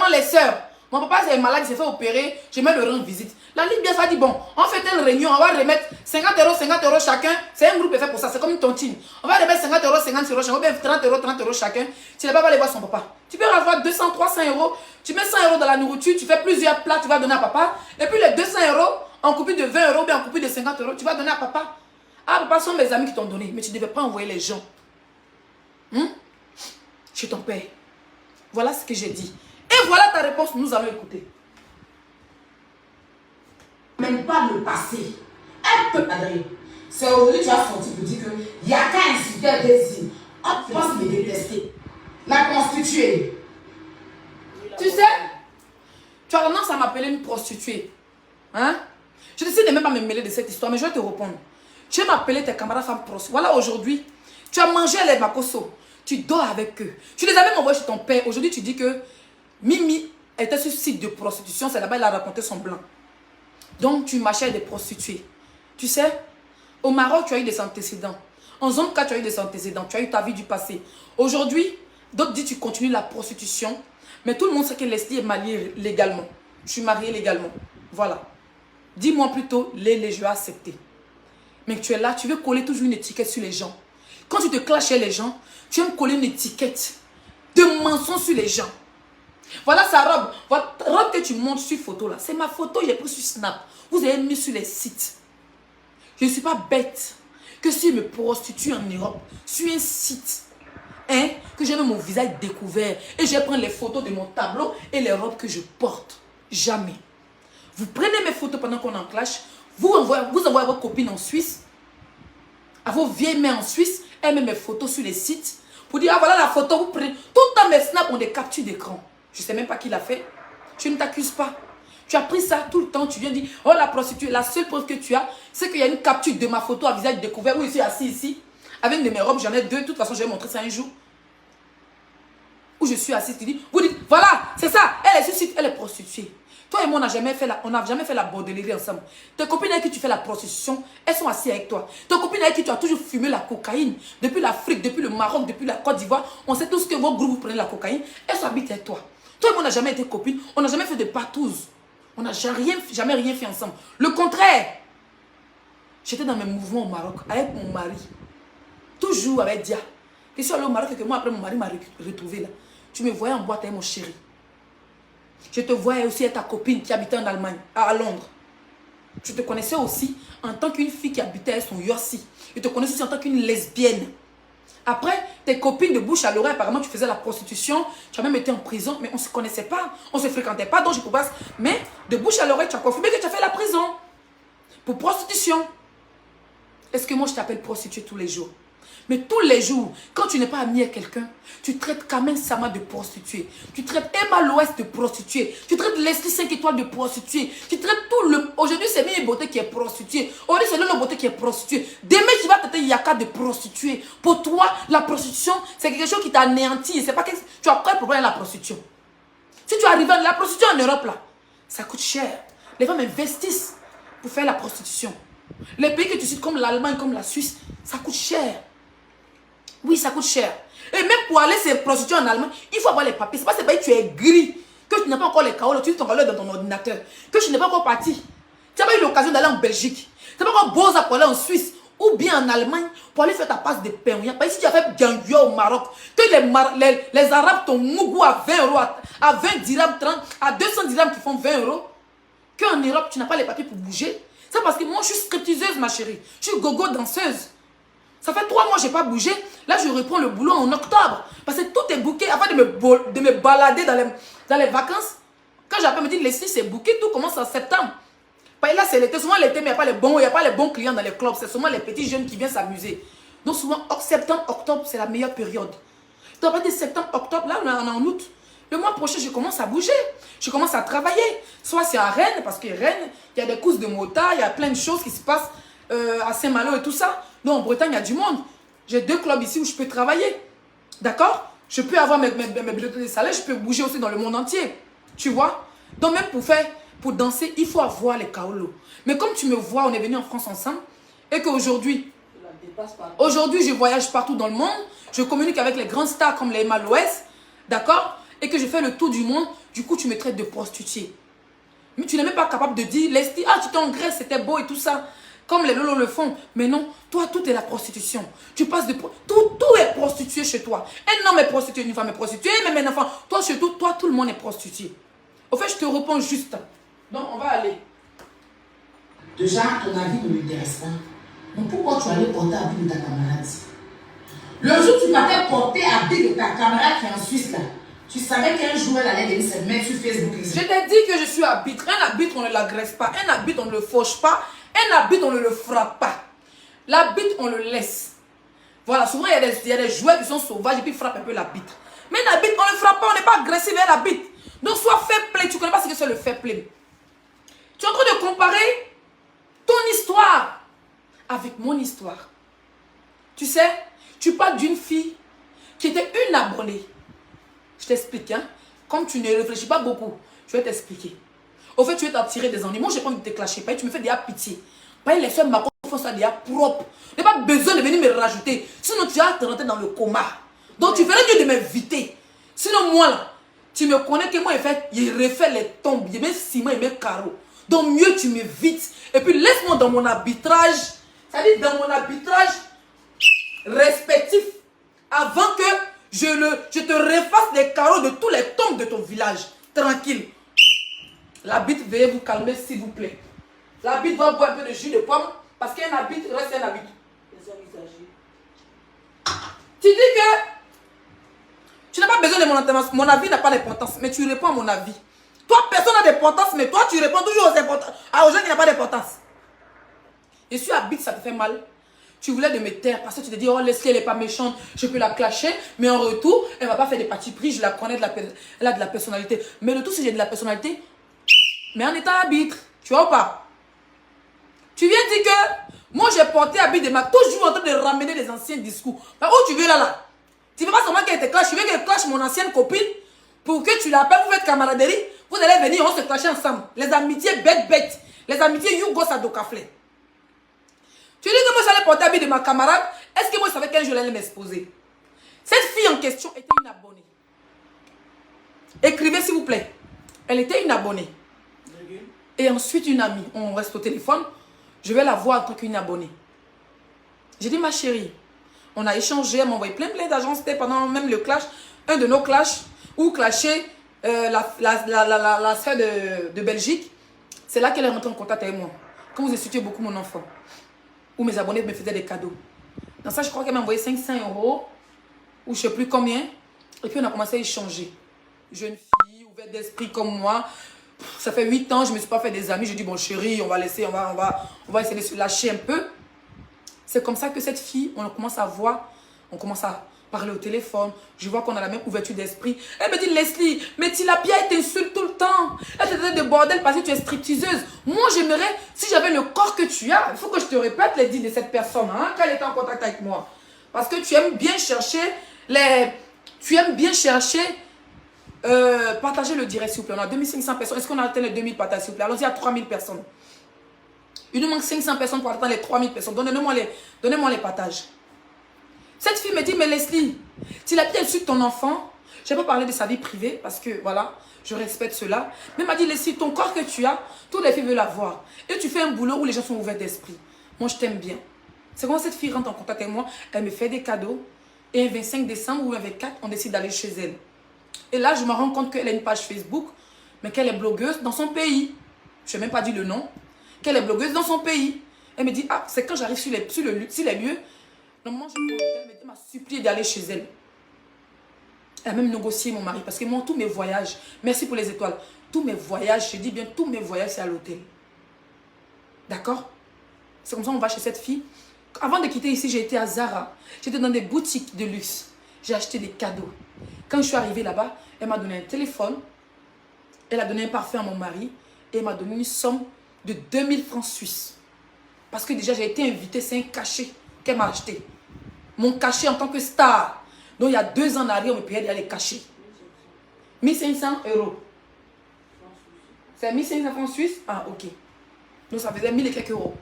les sœurs. Mon papa est malade, il s'est fait opérer. Je vais le rendre visite. La Libias a dit, bon, on fait une réunion, on va remettre 50 € chacun. C'est un groupe fait pour ça, c'est comme une tontine. On va remettre 50 €, 50 € chacun, ou bien 30 € chacun. Si le papa va aller voir son papa. Tu peux avoir 200, 300 €. Tu mets 100 € dans la nourriture, tu fais plusieurs plats, tu vas donner à papa. Et puis les 200 € en coupure de 20 €, bien en coupure de 50 €, tu vas donner à papa. Ah, papa, ce sont mes amis qui t'ont donné. Mais tu ne devais pas envoyer les gens. Chez ton père. Voilà ce que j'ai dit. Et voilà ta réponse, nous allons écouter. Même pas le passé. Un peu adré. C'est aujourd'hui que tu as sorti pour dire qu'il n'y a qu'à insulter un désir. On pense me détester. La prostituée. Tu sais, tu as tendance à m'appeler une prostituée. Hein? Je décide de même pas me mêler de cette histoire, mais je vais te répondre. Tu vas m'appeler tes camarades femmes prostituées. Voilà, aujourd'hui, tu as mangé les Makosso. Tu dors avec eux. Tu les as même envoyés chez ton père. Aujourd'hui, tu dis que Mimi était sur site de prostitution. C'est là-bas, elle a raconté son blanc. Donc, tu marchais avec des prostituées. Tu sais, au Maroc, tu as eu des antécédents. En zone 4, tu as eu des antécédents. Tu as eu ta vie du passé. Aujourd'hui, d'autres disent que tu continues la prostitution. Mais tout le monde sait que Leslie est mariée légalement. Je suis mariée légalement. Voilà. Dis-moi plutôt, je vais accepter. Mais que tu es là, tu veux coller toujours une étiquette sur les gens. Quand tu te clashes chez les gens, tu aimes coller une étiquette de mensonge sur les gens. Voilà sa robe. Votre robe que tu montres sur photo là. C'est ma photo, j'ai pris sur Snap. Vous avez mis sur les sites. Je ne suis pas bête. Que si je me prostitue en Europe, sur un site, hein, que j'ai même mon visage découvert, et je prends les photos de mon tableau et les robes que je porte. Jamais. Vous prenez mes photos pendant qu'on en clash, vous envoyez à vos copines en Suisse, à vos vieilles mères en Suisse, elles mettent mes photos sur les sites, pour dire, ah voilà la photo, vous prenez. Tout le temps mes snaps ont des captures d'écran. Je ne sais même pas qui l'a fait. Je ne t'accuse pas. Tu as pris ça tout le temps, tu viens dire, oh la prostituée, la seule preuve que tu as, c'est qu'il y a une capture de ma photo à visage découvert, où je suis assis ici, avec une de mes robes, j'en ai deux, de toute façon je vais montrer ça un jour. Où je suis assis, tu dis, vous dites, voilà, c'est ça, elle est sur site, elle est prostituée. Toi et moi, on n'a jamais fait la bordellerie ensemble. Tes copines avec qui tu fais la prostitution, elles sont assises avec toi. Tes copines avec qui tu as toujours fumé la cocaïne, depuis l'Afrique, depuis le Maroc, depuis la Côte d'Ivoire, on sait tous que vos groupes vous prenez la cocaïne, elles sont habitent avec toi. Toi et moi, on n'a jamais été copines, on n'a jamais fait de partouze. On n'a jamais rien fait ensemble. Le contraire. J'étais dans mes mouvements au Maroc avec mon mari. Toujours avec Dia. Je suis allée au Maroc quelques mois après, mon mari m'a retrouvé là. Tu me voyais en boîte avec mon chéri. Je te voyais aussi avec ta copine qui habitait en Allemagne, à Londres. Je te connaissais aussi en tant qu'une fille qui habitait avec son Yossi. Je te connaissais aussi en tant qu'une lesbienne. Après, tes copines de bouche à l'oreille, apparemment, tu faisais la prostitution. Tu as même été en prison, mais on ne se connaissait pas. On ne se fréquentait pas, donc je pouvais pas. Mais de bouche à l'oreille, tu as confirmé que tu as fait la prison. Pour prostitution. Est-ce que moi, je t'appelle prostituée tous les jours? Mais tous les jours, quand tu n'es pas ami à quelqu'un, tu traites Carmen Sama de prostituée. Tu traites Emma Loès de prostituée. Tu traites Leslie 5 étoiles de prostituée. Tu traites tout le... Aujourd'hui, c'est Mimi Beauté qui est prostituée. Aujourd'hui, c'est Lolo Beauté qui est prostituée. Demain, tu vas traiter Yaka de prostituée. Pour toi, la prostitution, c'est quelque chose qui t'a anéanti. C'est pas que... Tu as quoi le problème avec la prostitution? Si tu arrives à la prostitution en Europe, là, ça coûte cher. Les femmes investissent pour faire la prostitution. Les pays que tu cites comme l'Allemagne, comme la Suisse, ça coûte cher. Oui, ça coûte cher. Et même pour aller se prostituer en Allemagne, il faut avoir les papiers. C'est pas ce pays que tu es gris, que tu n'as pas encore les KO, tu t'en dans ton ordinateur, que tu n'es pas encore parti. Tu n'as pas eu l'occasion d'aller en Belgique. Tu n'as pas encore beau pour aller en Suisse ou bien en Allemagne pour aller faire ta passe de pain. Ici, tu as fait Ganguio au Maroc. Que les Arabes t'ont mougou à 20 euros, à 20 dirhams, 30, à 200 dirhams qui font 20 euros. Qu'en Europe, tu n'as pas les papiers pour bouger. C'est parce que moi, je suis stripteaseuse, ma chérie. Je suis gogo danseuse. Ça fait 3 mois que je n'ai pas bougé. Là, je reprends le boulot en octobre. Parce que tout est booké. Avant de me balader dans les vacances, quand j'appelle, me dit, Leslie, c'est booké. Tout commence en septembre. Là, c'est l'été. Souvent, l'été, mais il n'y a pas les bons clients dans les clubs. C'est seulement les petits jeunes qui viennent s'amuser. Donc, souvent, septembre, octobre, c'est la meilleure période. Donc, à partir de septembre, octobre, là, on est en août. Le mois prochain, je commence à bouger. Je commence à travailler. Soit c'est à Rennes, parce que Rennes, il y a des courses de motard, il y a plein de choses qui se passent à Saint-Malo et tout ça. Donc, en Bretagne, il y a du monde. J'ai 2 clubs ici où je peux travailler. D'accord? Je peux avoir mes billets de salaire, je peux bouger aussi dans le monde entier. Tu vois? Donc, même pour danser, il faut avoir les kaolos. Mais comme tu me vois, on est venu en France ensemble, et qu'aujourd'hui, je voyage partout dans le monde, je communique avec les grandes stars comme les Emma Loès, d'accord? Et que je fais le tour du monde, du coup, tu me traites de prostituée. Mais tu n'es même pas capable de dire, Leslie, ah, tu t'es en Grèce, c'était beau et tout ça. Comme les lolos le font. Mais non, toi, tout est la prostitution. Tu passes de... Tout est prostitué chez toi. Un homme est prostitué, une femme est prostituée, même un enfant. Toi, chez toi, tout le monde est prostitué. Au fait, je te réponds juste. Donc, on va aller. Déjà, ton avis ne m'intéresse pas. Donc, pourquoi tu allais porter habit de ta camarade? Le jour où tu m'avais porté habit de ta camarade qui est en Suisse, là, tu savais qu'un jour, elle allait venir se mettre sur Facebook. Je t'ai dit que je suis arbitre. Un arbitre, on ne l'agresse pas. Un arbitre, on ne le fauche pas. Un arbitre, on ne le frappe pas. L'arbitre, on le laisse. Voilà, souvent, il y a des joueurs qui sont sauvages et puis frappent un peu l'arbitre. Mais un arbitre, on ne le frappe pas, on n'est pas agressif vers l'arbitre. Donc, sois fair play. Tu ne connais pas ce que c'est le fair play. Tu es en train de comparer ton histoire avec mon histoire. Tu sais, tu parles d'une fille qui était une abonnée. Je t'explique, hein. Comme tu ne réfléchis pas beaucoup, je vais t'expliquer. Au fait, tu veux t'en tirer des ennuis. Moi, je n'ai pas envie de te clasher. Tu me fais déjà pitié. Les soeurs Macron font ça déjà propre. Il n'y a pas besoin de venir me rajouter. Sinon, tu vas te rentrer dans le coma. Donc, tu ferais mieux de m'inviter. Sinon, moi, là, tu me connais que moi, il refait les tombes. Il met ciment, il met carreau. Donc, mieux, tu m'évites. Et puis, laisse-moi dans mon arbitrage. C'est-à-dire, dans mon arbitrage respectif. Avant que je te refasse les carreaux de tous les tombes de ton village. Tranquille. L'arbitre, veuillez vous calmer, s'il vous plaît. L'arbitre va boire un peu de jus de pomme parce qu'un arbitre reste un arbitre. Tu dis que tu n'as pas besoin de mon intervention. Mon avis n'a pas d'importance, mais tu réponds à mon avis. Toi, personne n'a d'importance, mais toi, tu réponds toujours aux gens qui n'ont pas d'importance. Je suis arbitre, ça te fait mal. Tu voulais de me taire parce que tu te dis, oh, Leslie, elle n'est pas méchante, je peux la clasher, mais en retour, elle ne va pas faire des parties pris, je la connais, elle a de la personnalité. Mais le tout, si j'ai de la personnalité, mais en étant arbitre, tu vois ou pas? Tu viens dire que moi j'ai porté habit de ma toujours en train de ramener les anciens discours. Mais où tu veux là? Tu veux pas seulement qu'elle te clash, tu veux qu'elle clash mon ancienne copine pour que tu l'appelles, vous faites camaraderie, vous allez venir, on se clasher ensemble. Les amitiés bêtes, les amitiés Yougo Sadokafle. Tu dis que moi j'allais porter habit de ma camarade, est-ce que moi je savais qu'un jour elle allait m'exposer? Cette fille en question était une abonnée. Écrivez s'il vous plaît. Elle était une abonnée. Et ensuite une amie, on reste au téléphone, je vais la voir en tant qu'une abonnée. J'ai dit ma chérie, on a échangé, elle m'a envoyé plein d'agences, c'était pendant même le clash, un de nos clashs, où clashait la sœur de Belgique, c'est là qu'elle est rentrée en contact avec moi. quand vous insultiez beaucoup mon enfant, où mes abonnés me faisaient des cadeaux. Dans ça, je crois qu'elle m'a envoyé 500 €, ou je ne sais plus combien. Et puis, on a commencé à échanger. Jeune fille, ouverte d'esprit comme moi. Ça fait 8 ans, je ne me suis pas fait des amis. Je dis, bon chérie, on va laisser, on va essayer de se lâcher un peu. C'est comme ça que cette fille, on commence à voir, on commence à parler au téléphone. Je vois qu'on a la même ouverture d'esprit. Elle me dit, Leslie, mais Tilapia, elle t'insulte tout le temps. Elle te donne des bordels parce que tu es stripteaseuse. Moi, j'aimerais, si j'avais le corps que tu as, il faut que je te répète les dits de cette personne, hein, qu'elle est en contact avec moi. Parce que tu aimes bien chercher partagez le direct, s'il vous plaît. On a 2500 personnes. Est-ce qu'on a atteint les 2000 partages, s'il vous plaît? Allons-y à 3000 personnes. Il nous manque 500 personnes pour atteindre les 3000 personnes. Donnez-moi les partages. Cette fille me dit, mais Leslie, tu l'as bien su ton enfant. Je n'ai pas parlé de sa vie privée parce que, voilà, je respecte cela. Mais elle m'a dit, Leslie, ton corps que tu as, toutes les filles veulent l'avoir. Et tu fais un boulot où les gens sont ouverts d'esprit. Moi, je t'aime bien. C'est quand cette fille rentre en contact avec moi, elle me fait des cadeaux. Et le 25 décembre ou le 24, on décide d'aller chez elle. Et là, je me rends compte qu'elle a une page Facebook, mais qu'elle est blogueuse dans son pays. Je n'ai même pas dit le nom. Qu'elle est blogueuse dans son pays. Elle me dit, ah, c'est quand j'arrive sur les lieux. Normalement, elle m'a supplié d'aller chez elle. Elle a même négocié mon mari. Parce que moi, tous mes voyages, merci pour les étoiles, tous mes voyages, je dis bien, tous mes voyages, c'est à l'hôtel. D'accord? C'est comme ça qu'on va chez cette fille. Avant de quitter ici, j'ai été à Zara. J'étais dans des boutiques de luxe. J'ai acheté des cadeaux. Quand je suis arrivée là-bas, elle m'a donné un téléphone. Elle a donné un parfum à mon mari. Et elle m'a donné une somme de 2000 francs suisses. Parce que déjà, j'ai été invitée. C'est un cachet qu'elle m'a acheté. Mon cachet en tant que star. Donc, il y a 2 ans en arrière, on me payait déjà les cachets. 1500 €. C'est 1500 francs suisses? Ah, ok. Donc, ça faisait 1000 et quelques euros.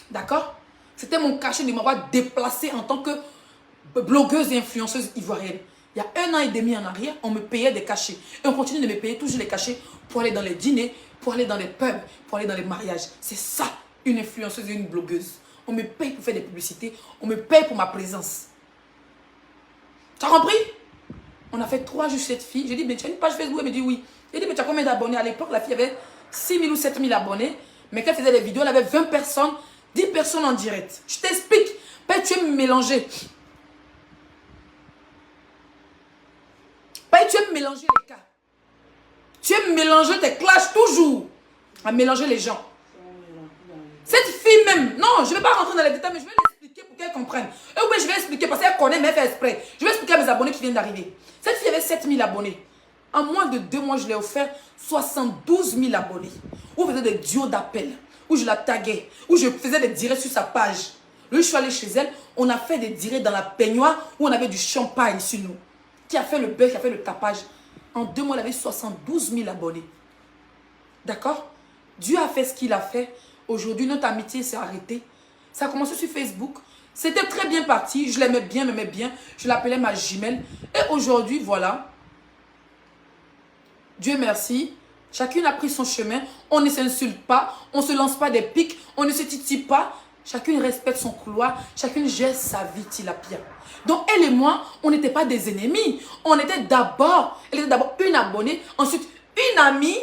D'accord? C'était mon cachet de m'avoir déplacée en tant que blogueuse et influenceuse ivoirienne. Il y a 1 an et demi en arrière, on me payait des cachets. Et on continue de me payer toujours les cachets pour aller dans les dîners, pour aller dans les pubs, pour aller dans les mariages. C'est ça, une influenceuse et une blogueuse. On me paye pour faire des publicités, on me paye pour ma présence. Tu as compris? On a fait 3 jours chez cette fille. J'ai dit, mais tu as une page Facebook? Elle me dit oui. J'ai dit, mais tu as combien d'abonnés? À l'époque, la fille avait 6000 ou 7000 abonnés. Mais quand elle faisait des vidéos, elle avait 20 personnes, 10 personnes en direct. Je t'explique. Pas tu aimes mélanger. Pas tu aimes mélanger les cas. Tu aimes mélanger tes clashs toujours. À mélanger les gens. Cette fille même, non, je ne vais pas rentrer dans les détails, mais je vais l'expliquer pour qu'elle comprenne. Et oui, je vais expliquer parce qu'elle connaît, mais elle fait exprès. Je vais expliquer à mes abonnés qui viennent d'arriver. Cette fille avait 7000 abonnés. En moins de 2 mois, je lui ai offert 72 000 abonnés. Où je faisais des duos d'appels, où je la taguais, où je faisais des directs sur sa page. Là, je suis allée chez elle, on a fait des directs dans la peignoire où on avait du champagne sur nous. Qui a fait le bœuf, qui a fait le tapage. En 2 mois, elle avait 72 000 abonnés. D'accord? Dieu a fait ce qu'il a fait. Aujourd'hui, notre amitié s'est arrêtée. Ça a commencé sur Facebook. C'était très bien parti. Je l'aimais bien, m'aimais bien. Je l'appelais ma jumelle. Et aujourd'hui, voilà. Dieu merci. Chacune a pris son chemin. On ne s'insulte pas. On ne se lance pas des pics. On ne se titille pas. Chacune respecte son couloir. Chacune gère sa vie, Tilapia. Donc, elle et moi, on n'était pas des ennemis. Elle était d'abord une abonnée. Ensuite, une amie.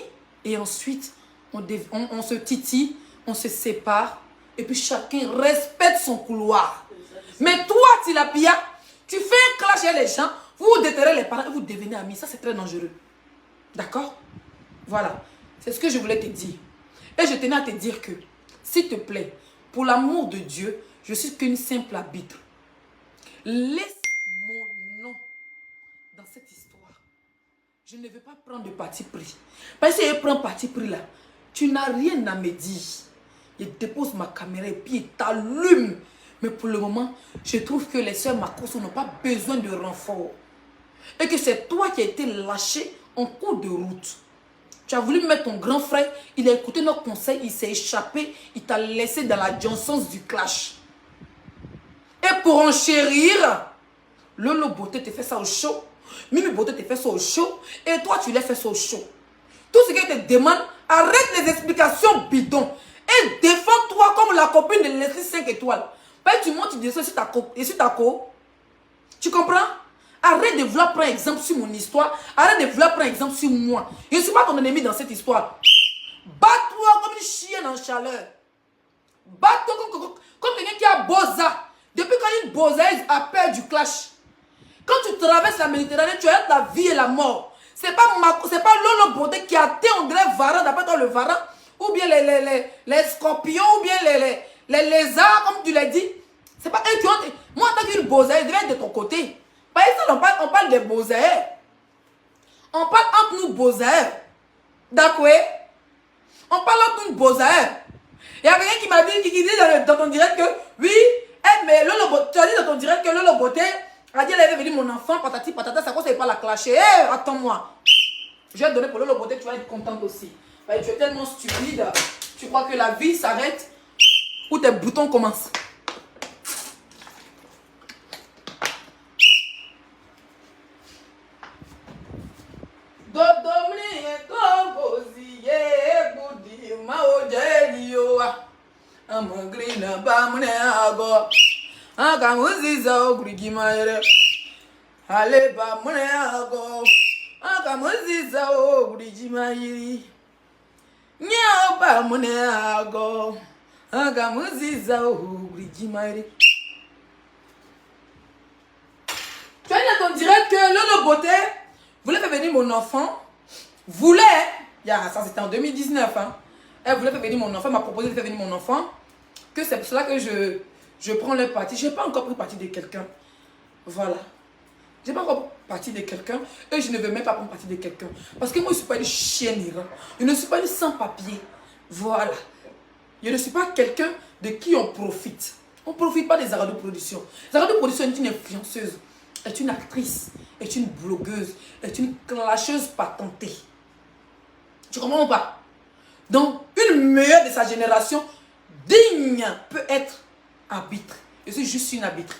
Et ensuite, on se titille. On se sépare. Et puis, chacun respecte son couloir. Mais toi, Tilapia, tu fais un clash avec les gens. Vous déterrez les parents et vous devenez amis. Ça, c'est très dangereux. D'accord? Voilà. C'est ce que je voulais te dire. Et je tenais à te dire que, s'il te plaît, pour l'amour de Dieu, je suis qu'une simple arbitre. Laisse mon nom dans cette histoire. Je ne veux pas prendre de parti pris. Parce que si je prends parti pris là, tu n'as rien à me dire. Je dépose ma caméra et puis il t'allume. Mais pour le moment, je trouve que les sœurs Makosso n'ont pas besoin de renfort. Et que c'est toi qui as été lâché en cours de route. Tu as voulu mettre ton grand frère, il a écouté nos conseils, il s'est échappé, il t'a laissé dans la Johnson's du clash. Et pour enchérir, Lolo Beauté te fait ça au show, Mimi Beauté te fait ça au show, et toi tu l'as fait ça au show. Tout ce qu'elle te demande, arrête les explications bidons, et défends-toi comme la copine de Leslie 5 étoiles. Pas tu montes, tu descends sur ta co. Tu comprends? Arrête de vouloir prendre exemple sur mon histoire. Arrête de vouloir prendre exemple sur moi. Je ne suis pas ton ennemi dans cette histoire. Bats-toi comme une chienne en chaleur. Bateau comme quelqu'un qui a boza. Depuis quand une bozaise a peur du clash. Quand tu traverses la Méditerranée, tu as la vie et la mort. C'est pas Lolo Beauté qui a été, on dirait varan, d'après toi le varan, ou bien les scorpions, ou bien les lézards, comme tu l'as dit. C'est pas eux qui ont... Moi, en tant qu'une bozaise, je devais être de ton côté. Par exemple, on parle des bozaises. On parle entre nous bozaises. D'accord? On parle entre nous bozaises. Il y a quelqu'un qui m'a dit, qui dit dans ton direct que, oui, mais Lolo Beauté, tu as dit dans ton direct que Lolo Beauté a dit, elle avait venu mon enfant, patati patata, ça cause, elle pas la clasher. Attends-moi. Je vais te donner pour Lolo Beauté, tu vas être contente aussi. Tu es tellement stupide, tu crois que la vie s'arrête où tes boutons commencent. Tu as dit dans ton direct que Lolo Beauté voulait faire venir mon enfant. Ça c'était en 2019. Hein. Elle voulait faire venir mon enfant, m'a proposé de faire venir mon enfant. Que c'est pour cela que je prends le parti. Je n'ai pas encore pris parti de quelqu'un. Voilà. Je n'ai pas encore pris parti de quelqu'un. Et je ne veux même pas prendre parti de quelqu'un. Parce que moi, je ne suis pas une chienne. Je ne suis pas une sans-papier. Voilà. Je ne suis pas quelqu'un de qui on profite. On ne profite pas des Zaradou Productions. Zaradou Productions est une influenceuse, est une actrice, est une blogueuse, est une clasheuse patentée. Tu comprends ou pas? Donc, une meilleure de sa génération, digne, peut être arbitre. Je suis juste une arbitre.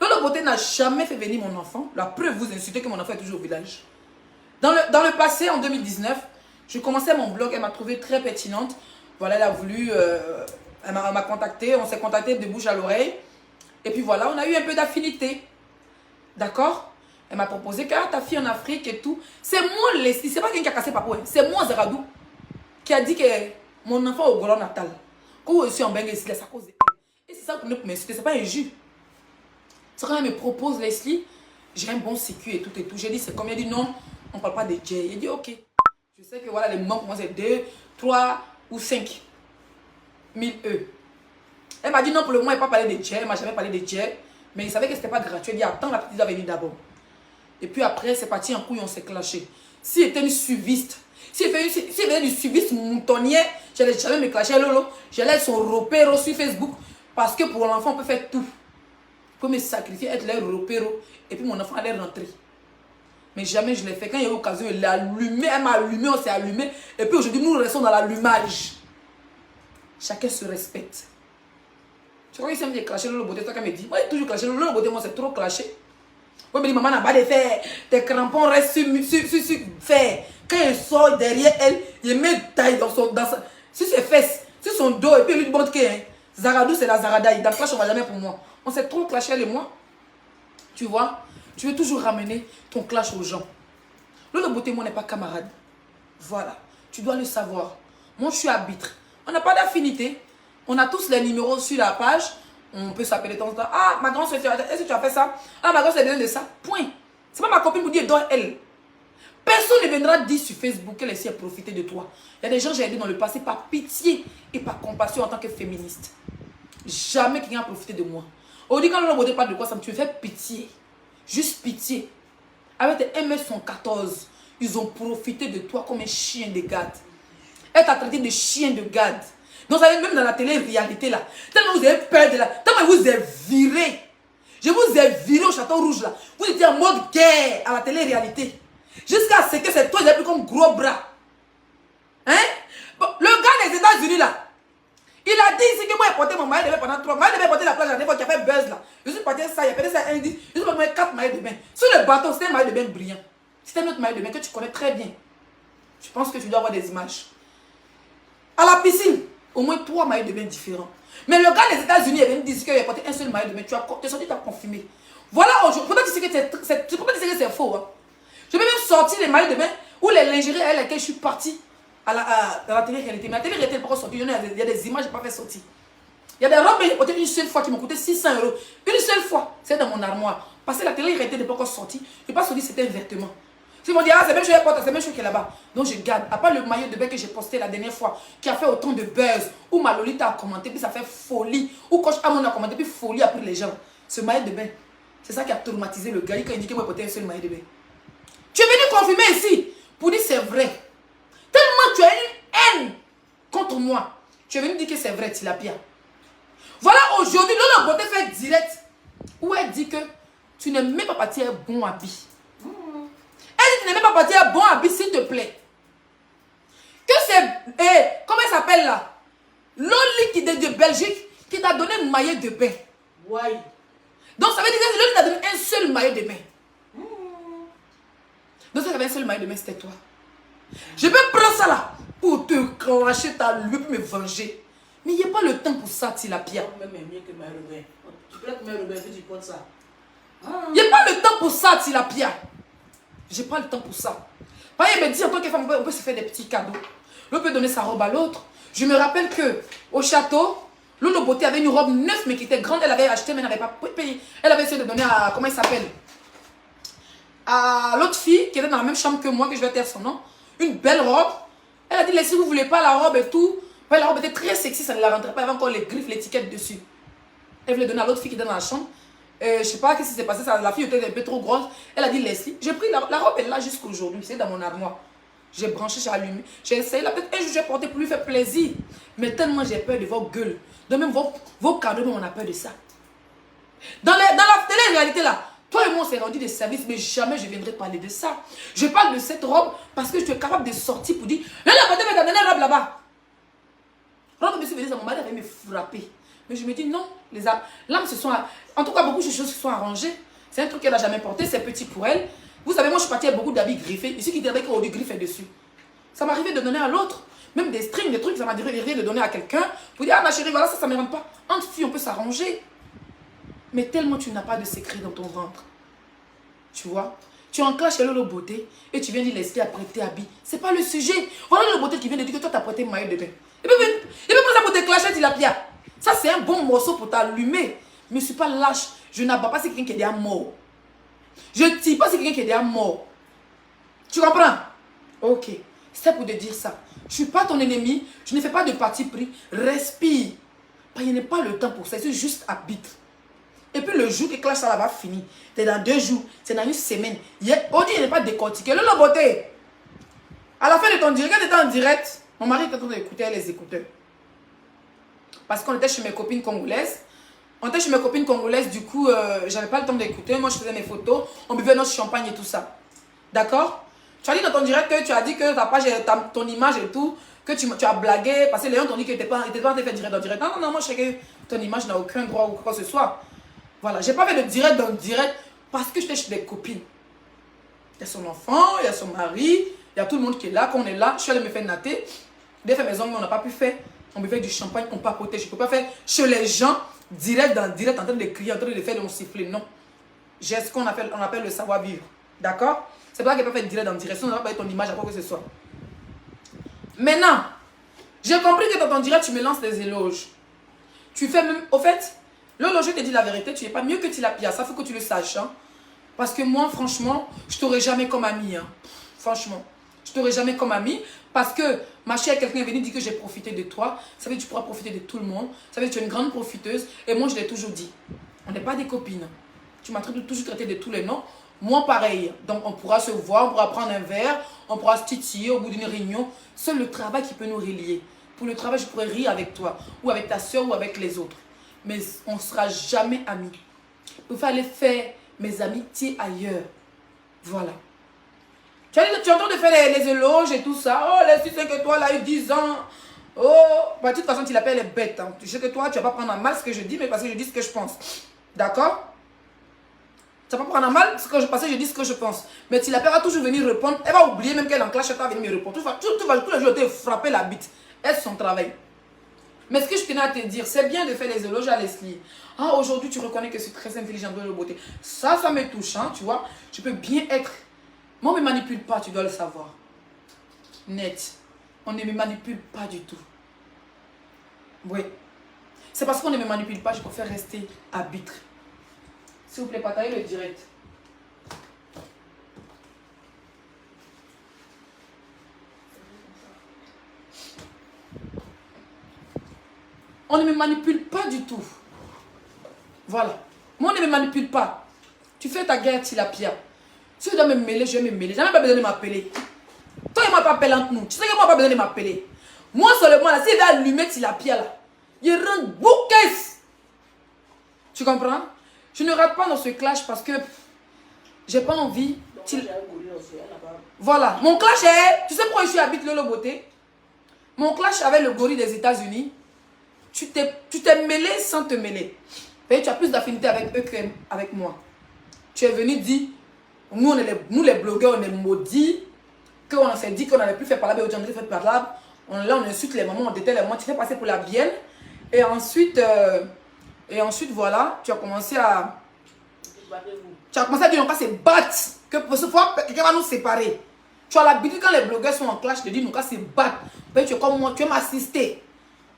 Lolo Beauté n'a jamais fait venir mon enfant. La preuve, vous insultez que mon enfant est toujours au village. Dans le passé, en 2019, je commençais mon blog, elle m'a trouvée très pertinente. Voilà, elle a voulu, elle m'a contacté, on s'est contacté de bouche à l'oreille. Et puis voilà, on a eu un peu d'affinité. D'accord? Elle m'a proposé que ta fille en Afrique et tout. C'est moi, Leslie, c'est pas quelqu'un qui a cassé Papou. C'est moi, Zaradou, qui a dit que mon enfant au Golo Natal, quand je suis en Bengue, c'est à cause de elle. Et c'est ça pour m'insulter, c'est pas un jus. C'est quand elle me propose, Leslie, j'ai un bon sécu et tout. J'ai dit, c'est combien? Elle dit non, on parle pas de J. Il dit ok. Je sais que voilà, les moments pour moi c'est 2, 3 ou 5 000 E. Elle m'a dit non, pour le moment, elle n'a pas parlé de J. Elle m'a jamais parlé de J. Mais il savait que c'était pas gratuit. Elle dit attends, la petite doit venir d'abord. Et puis après, c'est parti en couille, on s'est clashé. Si elle était une suiviste, si elle était du suiviste moutonnier, j'allais jamais me clasher Lolo. J'allais son repéro sur Facebook. Parce que pour l'enfant, on peut faire tout. On peut me sacrifier, être leur repéro. Et puis mon enfant allait rentrer. Mais jamais je l'ai fait. Quand il y a eu l'occasion, elle l'a allumé, elle m'a allumé, on s'est allumé. Et puis aujourd'hui, nous restons dans l'allumage. Chacun se respecte. Tu crois qu'il s'est mis à clasher Lolo Beauté? Toi qui me dit, moi j'ai toujours clashé Lolo Beauté, moi c'est trop clashé. Oui, mais maman n'a pas de fer. Tes crampons restent sur fer. Quand il sort derrière elle, il met taille sur ses fesses, sur son dos. Et puis il lui demande que Zaradou c'est la Zaradaï. Dans le clash, on ne va jamais pour moi. On s'est trop clashé elle et moi. Tu vois? Tu veux toujours ramener ton clash aux gens. Lolo Beauté, moi, n'est pas camarade. Voilà. Tu dois le savoir. Moi, je suis arbitre. On n'a pas d'affinité. On a tous les numéros sur la page. On peut s'appeler de temps en temps. Ah, ma grande soeur, est-ce que tu as fait ça? Ah, ma grande soeur, besoin de ça. Point. C'est pas ma copine pour dire, donne elle. Personne ne viendra dire sur Facebook qu'elle essaie de profiter de toi. Il y a des gens que j'ai aidé dans le passé par pitié et par compassion en tant que féministe. Jamais quelqu'un a profité de moi. On dit quand Lolo Beauté parle de quoi, ça me fait pitié. Juste pitié. Avec tes MS114, ils ont profité de toi comme un chien de garde. Elle t'a traité de chien de garde. Donc, vous savez, même dans la télé-réalité là, tellement vous avez peur de la... Tellement vous avez viré. Je vous ai viré au Château Rouge là. Vous étiez en mode guerre à la télé-réalité. Jusqu'à ce que c'est toi, j'ai pris comme gros bras. Hein? Bon, le gars des États-Unis là, il a dit ici que moi, j'ai porté mon maillot de bain pendant 3 mois. Moi, j'ai porté la plage à l'époque qui a fait buzz là. Je suis parti ça, il y a fait ça un 10. Je suis parti 4 maillots de bain. Sur le bateau, c'était un maillot de bain brillant. C'était un autre maillot de bain que tu connais très bien. Je pense que tu dois avoir des images. À la piscine, au moins 3 maillots de bain différents. Mais le gars des États-Unis est venu dire qu'il a porté un seul maillot de bain. Tu es sorti, tu as confirmé. Voilà, aujourd'hui, pourquoi tu sais que c'est faux. Hein? Je vais même sortir les maillots de bain ou les lingeries avec lesquelles je suis partie dans la télé-réalité. Mais la télé-réalité n'est pas sortie. Il y a des images que je n'ai pas fait sortir. Il y a des robes que j'ai portées une seule fois qui m'ont coûté 600 €. Une seule fois. C'est dans mon armoire. Parce que la télé-réalité n'est pas encore sortie. Je n'ai pas sorti, c'était un vêtement. Si ils vont dire, ah, c'est même chose qu'elle porte, c'est même chose qui est là-bas. Donc je garde. À part le maillot de bain que j'ai posté la dernière fois, qui a fait autant de buzz, où ma Lolita a commenté, puis ça fait folie. Où Coach Amon a commenté, puis folie a pris les gens. Ce maillot de bain, c'est ça qui a traumatisé le gars. Il a dit qu'il m'a porté un seul maillot de bain. Tu es venu confirmer ici pour dire c'est vrai. Tellement tu as une haine contre moi. Tu es venu dire que c'est vrai, Tilapia. Voilà, aujourd'hui, Lolo Beauté fait direct où elle dit que tu n'es même pas parti à un bon habit. Elle dit que tu n'es même pas parti à un bon habit, s'il te plaît. Que c'est, comment elle s'appelle là? Loli qui est de Belgique, qui t'a donné un maillot de bain. Ouais. Donc ça veut dire que Loli t'a donné un seul maillot de bain. Donc ça avait un seul maillot de bain, c'était toi. Je peux prendre ça là pour te cracher ta lue pour me venger. Mais il n'y a pas le temps pour ça, Tilapia. Même mieux que maillot de bain. Tu peux être maillot de bain, puis tu portes ça. Il n'y a pas le temps pour ça, Tilapia. J'ai pas le temps pour ça. Il me dit en tant que femme, on peut se faire des petits cadeaux. L'on peut donner sa robe à l'autre. Je me rappelle que au château, Lolo Beauté avait une robe neuve mais qui était grande. Elle avait acheté mais elle n'avait pas payé. Elle avait essayé de donner à, comment elle s'appelle, à l'autre fille qui était dans la même chambre que moi, que je vais taire son nom. Une belle robe. Elle a dit, si vous ne voulez pas la robe et tout. La robe était très sexy, ça ne la rentrait pas. Il y avait encore les griffes, l'étiquette dessus. Elle voulait donner à l'autre fille qui était dans la chambre. Je ne sais pas qu'est-ce qui s'est passé. La fille était un peu trop grosse. Elle a dit, Leslie. J'ai pris la robe, elle est là jusqu'aujourd'hui. C'est dans mon armoire. J'ai branché, j'ai allumé. J'ai essayé. Peut-être un jour, j'ai porté pour lui faire plaisir. Mais tellement j'ai peur de vos gueules. De même vos cadeaux, on a peur de ça. Dans la télé-réalité là, toi et moi, on s'est rendu des services, mais jamais je viendrai parler de ça. Je parle de cette robe parce que je suis capable de sortir pour dire, là, la portée m'a donné la robe là-bas. Quand je me suis venue, mon mari avait me frapper. Mais je me dis non, l'âme se sont... En tout cas, beaucoup de choses se sont arrangées. C'est un truc qu'elle n'a jamais porté, c'est petit pour elle. Vous savez, moi je suis partie avec beaucoup d'habits griffés. Ici qui dirait qu'on a du griffé dessus. Ça m'arrivait de donner à l'autre. Même des strings, des trucs, ça m'arrivait de donner à quelqu'un. Pour dire, ah ma chérie, voilà, ça ne me rentre pas. Entre filles, on peut s'arranger. Mais tellement tu n'as pas de secret dans ton ventre. Tu vois? Tu enclenches Lolo Beauté et tu viens dire Leslie a prêté habit. C'est pas le sujet. Voilà Lolo Beauté qui vient de dire que toi tu as prêté maillot de bain. Il peut prendre ça pour déclencher Tilapia. Ça c'est un bon morceau pour t'allumer. Mais je ne suis pas lâche. Je n'abats pas, c'est quelqu'un qui est déjà mort. Je ne tire pas, c'est quelqu'un qui est déjà mort. Tu comprends? Ok. C'est pour te dire ça. Je ne suis pas ton ennemi. Je ne fais pas de parti pris. Respire. Il n'y a pas le temps pour ça. C'est juste habite. Et puis le jour que classe ça va finir. C'est dans 2 jours. C'est dans 1 semaine. Audi n'est pas décortiqué. Lolo Beauté. À la fin de ton direct, quand tu étais en direct, mon mari était en train d'écouter les écouteurs. Parce qu'on était chez mes copines congolaises. Du coup, j'avais pas le temps d'écouter. Moi, je faisais mes photos. On buvait notre champagne et tout ça. D'accord? Tu as dit dans ton direct que tu as dit que ta page, ton image et tout, que tu as blagué. Parce que les gens t'ont dit que tu n'étais pas en train de faire direct dans direct. Non, moi, je sais que ton image n'a aucun droit ou quoi que ce soit. Voilà, j'ai pas fait de direct dans direct parce que j'étais chez des copines. Il y a son enfant, il y a son mari, il y a tout le monde qui est là. Quand on est là, je suis allée me faire natter. Des fois, mes ongles, on n'a pas pu faire. On buvait du champagne, on papotait. Je ne peux pas faire chez les gens, direct dans direct, en train de crier, en train de faire, de siffler. Non. J'ai ce qu'on appelle, le savoir-vivre. D'accord? C'est pas que je ne peux pas faire direct dans direct. Sinon, on ne va pas faire ton image à quoi que ce soit. Maintenant, j'ai compris que dans ton direct, tu me lances des éloges. Tu fais même... Au fait, Lolo, je te dis la vérité, tu n'es pas mieux que Tilapia. Ça, il faut que tu le saches. Hein? Parce que moi, franchement, je t'aurais jamais comme amie. Hein? Franchement, je t'aurais jamais comme amie. Parce que ma chère, quelqu'un est venu dire que j'ai profité de toi. Ça veut dire que tu pourras profiter de tout le monde. Ça veut dire que tu es une grande profiteuse. Et moi, je l'ai toujours dit. On n'est pas des copines. Tu m'as toujours traité de tous les noms. Moi, pareil. Donc, on pourra se voir, on pourra prendre un verre, on pourra se titiller au bout d'une réunion. Seul le travail qui peut nous relier. Pour le travail, je pourrais rire avec toi, ou avec ta soeur, ou avec les autres. Mais on ne sera jamais amis. Il faut aller faire mes amitiés ailleurs. Voilà. Tu es en train de faire les éloges et tout ça. Oh, les filles, c'est que toi, là, eu 10 ans. Oh, de toute façon, tu l'appelles les bêtes. Hein. Tu sais que toi, tu ne vas pas prendre en mal ce que je dis, mais parce que je dis ce que je pense. D'accord? Tu ne vas pas prendre en mal parce que je dis ce que je pense. Mais tu l'appelles, va toujours venir répondre. Elle va oublier même qu'elle enclenche, elle va venir me répondre. Tu vas tous les jours te frapper la bite. C'est son travail. Mais ce que je tenais à te dire, c'est bien de faire les éloges à Leslie. Ah, aujourd'hui, tu reconnais que c'est très intelligent de la beauté. Ça me touche, hein, tu vois. Je peux bien être... Moi, ne me manipule pas, tu dois le savoir. Net. On ne me manipule pas du tout. Oui. C'est parce qu'on ne me manipule pas, je préfère rester arbitre. S'il vous plaît, partagez le direct. On ne me manipule pas du tout. Voilà. Moi, on ne me manipule pas. Tu fais ta guerre, Tilapia. Si tu dois me mêler, je vais me mêler. Je n'ai même pas besoin de m'appeler. Toi et moi, pas appeler entre nous. Tu sais que moi, pas besoin de m'appeler. Moi, seulement, là, s'il va allumer Tilapia, là, il rend bouquet. Tu comprends? Je ne rate pas dans ce clash parce que j'ai pas envie. Voilà. Mon clash est... Tu sais pourquoi je suis habite Lolo Beauté? Mon clash avec le gorille des États-Unis. Tu t'es mêlé sans te mêler. Et tu as plus d'affinité avec eux qu'avec moi. Tu es venu dire, nous les blogueurs, on est maudits, qu'on s'est dit qu'on n'allait plus faire parler, on allait faire parler. Là, on insulte les mamans, on déteste les mamans, tu fais passer pour la bienne. Et ensuite, voilà, tu as commencé à... Tu as commencé à dire, on va se battre. Que pour ce fois, quelqu'un va nous séparer. Tu as l'habitude quand les blogueurs sont en clash de dire, nous va se battre. Tu es comme moi, tu aimes assister.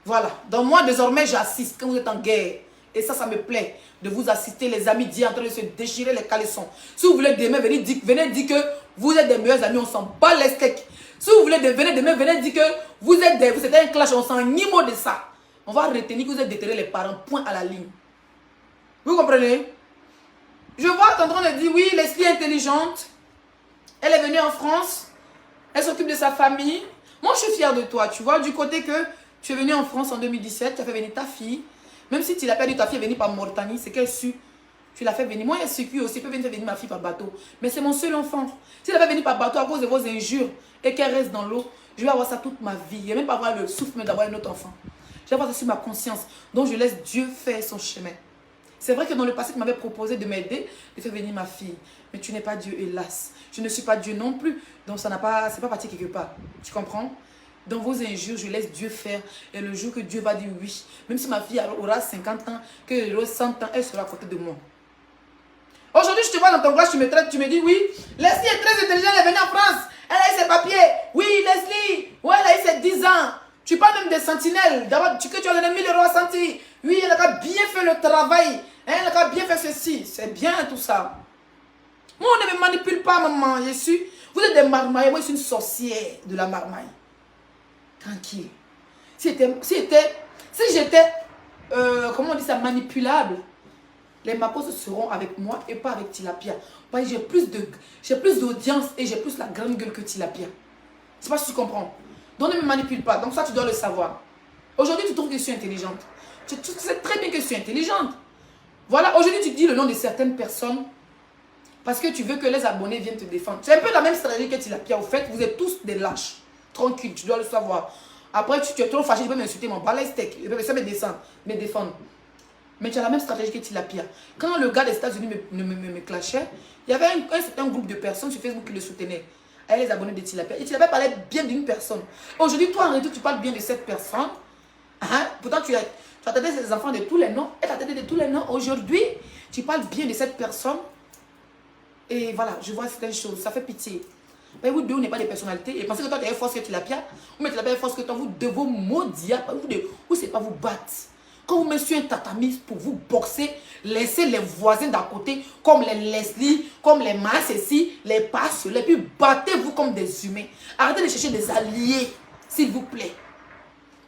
Voilà. Donc moi, désormais, j'assiste quand vous êtes en guerre. Et ça me plaît de vous assister, les amis, en train de se déchirer les caleçons. Si vous voulez demain, venez dire que vous êtes des meilleurs amis, on s'en bat les steaks. Si vous voulez venez demain, venez dire que vous êtes un clash, on s'en nimo de ça. On va retenir que vous êtes déterré les parents, point à la ligne. Vous comprenez? Je vois t'es en train de dire, oui, Leslie est intelligente. Elle est venue en France. Elle s'occupe de sa famille. Moi, je suis fière de toi, tu vois, du côté que tu es venu en France en 2017, tu as fait venir ta fille. Même si tu l'as perdu, ta fille est venue par Mauritanie, c'est qu'elle su. Tu l'as fait venir. Moi, elle suis aussi, peut venir ma fille par bateau. Mais c'est mon seul enfant. Si elle avait venu par bateau à cause de vos injures et qu'elle reste dans l'eau, je vais avoir ça toute ma vie. Je ne vais même pas avoir le souffle d'avoir un autre enfant. Je vais avoir ça sur ma conscience. Donc, je laisse Dieu faire son chemin. C'est vrai que dans le passé, tu m'avais proposé de m'aider, de faire venir ma fille. Mais tu n'es pas Dieu, hélas. Je ne suis pas Dieu non plus. Donc, ça n'a pas, c'est pas parti quelque part. Tu comprends? Dans vos injures, je laisse Dieu faire. Et le jour que Dieu va dire oui, même si ma fille aura 50 ans, qu'elle aura 100 ans, elle sera à côté de moi. Aujourd'hui, je te vois dans ton classe, tu me traites, tu me dis oui, Leslie est très intelligente, elle est venue en France, elle a eu ses papiers. Oui, Leslie, ouais, elle a eu ses 10 ans. Tu parles même des sentinelles. D'abord, que tu as donné 1000 € à Santi. Oui, elle a bien fait le travail. Elle a bien fait ceci. C'est bien tout ça. Moi, on ne me manipule pas, maman. Vous êtes des marmailles. Moi, je suis une sorcière de la marmaille. Tranquille. Si j'étais, comment on dit ça, manipulable, les Makos seront avec moi et pas avec Tilapia. Parce que j'ai plus d'audience et j'ai plus la grande gueule que Tilapia. Je sais pas si tu comprends. Donc ne me manipule pas. Donc ça, tu dois le savoir. Aujourd'hui, tu trouves que je suis intelligente. Tu sais très bien que je suis intelligente. Voilà, aujourd'hui, tu dis le nom de certaines personnes parce que tu veux que les abonnés viennent te défendre. C'est un peu la même stratégie que Tilapia. Au fait, vous êtes tous des lâches. Tranquille, tu dois le savoir. Après, tu es trop fâché, tu peux m'insulter, mon balai steak. Je peux me défendre. Mais tu as la même stratégie que Tilapia. Quand le gars des États-Unis me clashait, il y avait un certain groupe de personnes sur Facebook qui le soutenaient. Elle les abonnés de Tilapia. Et Tilapia parlait bien d'une personne. Aujourd'hui, toi, en réalité, tu parles bien de cette personne. Hein? Pourtant, tu as traité ses enfants de tous les noms. Elle t'a traité de tous les noms. Aujourd'hui, tu parles bien de cette personne. Et voilà, je vois certaines choses. Ça fait pitié. Mais vous deux, vous n'êtes pas des personnalités. Et pensez que toi, tu es force que Tilapia. Ou mais Tilapia est force que toi, vous devez maudire. Vous ne savez pas vous battre. Quand vous mettez sur un tatami pour vous boxer, laissez les voisins d'à côté, comme les Leslie, comme les Massessi, les Passes, et puis battez-vous comme des humains. Arrêtez de chercher des alliés, s'il vous plaît.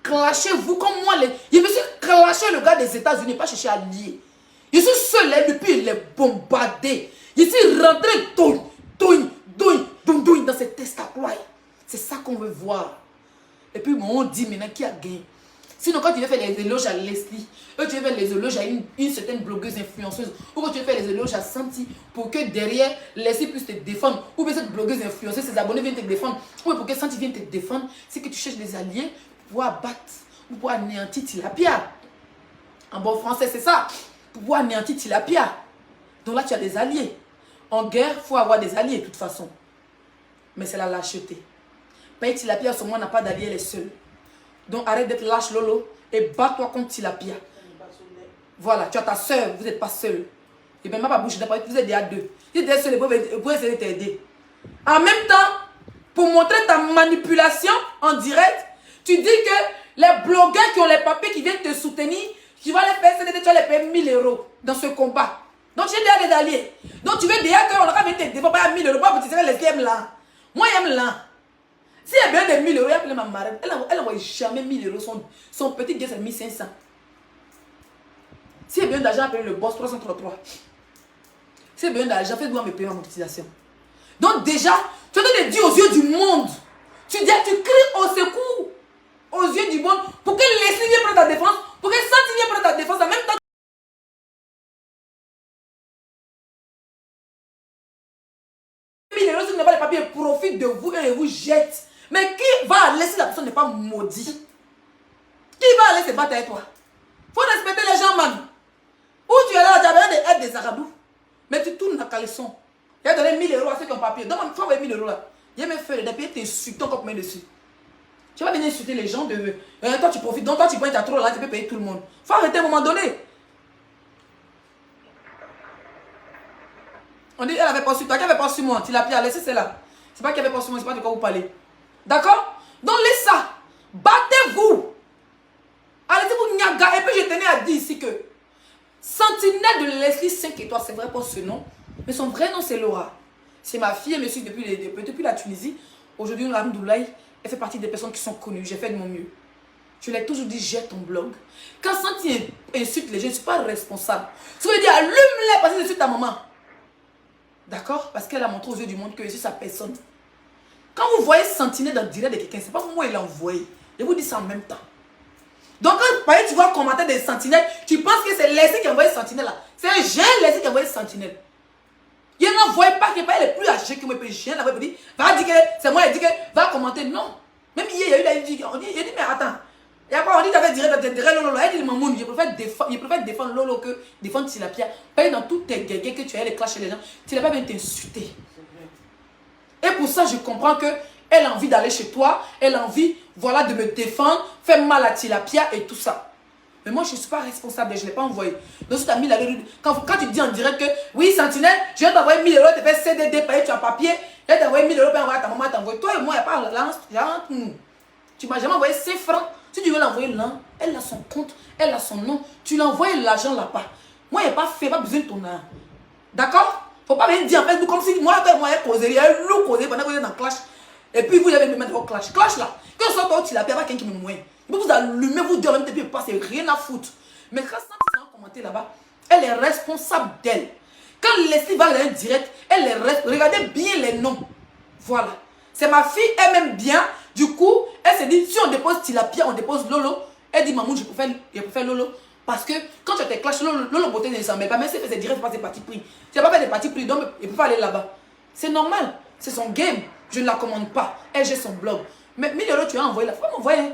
Clashez-vous comme moi. Je me suis clashé le gars des États-Unis, pas chercher alliés. Je suis seul et puis il est bombardé. Je suis rentré dans ces tests à quoi. C'est ça qu'on veut voir. Et puis on dit maintenant qui a gagné. Sinon, quand tu veux faire les éloges à Leslie, tu veux faire les éloges à une certaine blogueuse influenceuse, ou quand tu veux faire les éloges à Santi, pour que derrière, Leslie puisse te défendre, ou que cette blogueuse influenceuse, ses abonnés viennent te défendre, ou pour que Santi vienne te défendre, c'est que tu cherches des alliés pour pouvoir battre, ou pour anéantir Tilapia. En bon français, c'est ça. Pour pouvoir anéantir Tilapia. Donc là, tu as des alliés. En guerre, il faut avoir des alliés de toute façon. Mais c'est la lâcheté. Paye Tilapia, ce moment n'a pas d'alliés, elle est seule. Donc arrête d'être lâche Lolo et bats-toi contre Tilapia. Voilà, tu as ta soeur, vous n'êtes pas seul. Et bien, ma pas bouger, vous êtes déjà deux. Si tu es seul, vous pouvez essayer de t'aider. En même temps, pour montrer ta manipulation en direct. Tu dis que les blogueurs qui ont les papiers qui viennent te soutenir, tu vas les faire CDD, tu vas les payer 1000 € dans ce combat. Donc tu es déjà des alliés. Donc tu veux déjà qu'on aura venir te défendre à 1000 €. Pas pour te dire les aiment là. Moi j'aime là. Si elle a besoin de 1000 €, elle appelle ma marraine. Elle n'envoie jamais 1000 €. Son petit gars c'est 1500. Si elle a besoin d'argent, appelle le boss 333. Si elle a besoin d'argent, fais-moi me payer ma monétisation. Donc déjà, tu es en train de dire aux yeux du monde. Tu cries au secours aux yeux du monde pour que Leslie vienne prendre ta défense, pour que Santi vienne prendre ta défense en même temps. 1000 €, si vous n'avez pas les papiers, profite de vous et vous jette. Mais qui va laisser la personne n'est pas maudit? Qui va aller se battre avec toi? Faut respecter les gens, man. Où tu es là, tu as besoin d'aide des Arabous. Mais tu tournes la caleçon. Il a donné 1000 € à ceux qui ont papier. Donc, il faut envoyer 1000 € là. Il y a mes feuilles, des papiers, t'insultes encore combien dessus. Tu vas venir insulter les gens de. Toi, tu profites. Donc, toi, tu prends ta trop là, tu peux payer tout le monde. Faut arrêter à un moment donné. On dit, elle avait pas su toi, qui avait pas su moi. Tu l'as pris à laisser celle-là. C'est pas qu'elle avait pas su moi, c'est pas de quoi vous parlez. D'accord? Donc, laissez ça. Battez-vous. Arrêtez-vous, Nyaga. Et puis, je tenais à dire ici que Sentinelle de Leslie 5 étoiles, c'est vrai pour ce nom. Mais son vrai nom, c'est Laura. C'est ma fille, elle me suit depuis la Tunisie. Aujourd'hui, Alhamdoulilah, elle fait partie des personnes qui sont connues. J'ai fait de mon mieux. Je l'ai toujours dit, j'ai ton blog. Quand Santi insulte les gens, je ne suis pas responsable. Ça veut dire, allume-les parce que je suis ta maman. D'accord? Parce qu'elle a montré aux yeux du monde que je suis sa personne. Quand vous voyez Sentinelle dans le direct de quelqu'un, ce n'est pas moi qui l'ai envoyé. Je vous dis ça en même temps. Donc quand tu vois commenter des Sentinelles, tu penses que c'est Leslie qui a envoyé Sentinelle là. C'est un jeune Leslie qui a envoyé Sentinelle. Il n'envoie pas qu'il est plus âgé que moi. Puis je viens d'envoyer pour dire, va dire que c'est moi, il dit que va commenter. Non. Même hier, il y a eu il dit, mais attends. Il y a quoi, on dit d'avait direct Lolo. Elle dit, Mamoun, je préfère défendre Lolo que défendre Tilapia. Parce que dans toutes tes guerres que tu as les clashs chez les gens, Tilapia vient t'insulter. Et pour ça, je comprends que elle a envie d'aller chez toi, elle a envie, voilà, de me défendre, faire mal à Tilapia et tout ça. Mais moi, je ne suis pas responsable, je ne l'ai pas envoyé. Donc, si tu as mis la quand tu dis en direct que, oui, Sentinelle, je vais t'envoyer 1000 €, tu fais CDD, tu as papier, je vais t'envoyer 1000 € pour envoyer à ta maman, t'envoyer. Toi et moi, il n'y a pas l'ance, tu ne m'as jamais envoyé 5 francs. Si tu veux l'envoyer là, elle a son compte, elle a son nom, tu l'envoies l'argent là-bas. Moi, il n'y a pas fait, pas besoin de ton argent. D'accord? Il ne faut pas venir dire en Facebook comme si moi, toi et moi, il y a un loup causé pendant que vous êtes dans clash. Et puis, vous allez me mettre au clash. Clash là, quand je sors toi, tu l'as pas quelqu'un qui me mouille. Il peut vous allumer, vous dire en même temps, puis passer rien à foutre. Mais quand ça a commenté là-bas, elle est responsable d'elle. Quand Leslie va aller direct, elle est responsable. Regardez bien les noms. Voilà. C'est ma fille, elle m'aime bien. Du coup, elle se dit, si on dépose Tilapia, on dépose Lolo. Elle dit, maman, je préfère Lolo. Parce que quand tu as tes clashs, Lolo beauté ne s'en met pas. Mais si elle fait direct, pas des partis pris. Tu n'as pas fait des partis pris, donc il ne peut pas aller là-bas. C'est normal. C'est son game. Je ne la commande pas. Elle, j'ai son blog. Mais 1000 €, tu as envoyé là. Il faut m'envoyer.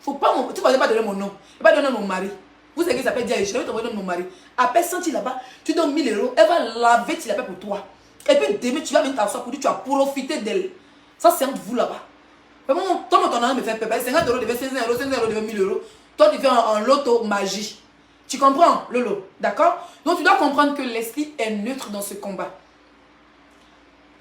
Faut pas tu ne vas pas donner mon nom. Tu ne vas pas donner mon mari. Vous savez que ça s'appelle Diaye. Je vais t'envoyer mon mari. Appelle Santi là-bas. Tu donnes 1000 €. Elle va laver Tilapia pour toi. Et puis demain, tu vas venir t'asseoir pour dire tu as profité d'elle. Ça, c'est entre vous là-bas. Toi, ton argent me fait peur. 50 € devait 500 €, 500 € devait 1000 €. Toi, tu fais en loto magie. Tu comprends, Lolo? D'accord? Donc, tu dois comprendre que Leslie est neutre dans ce combat.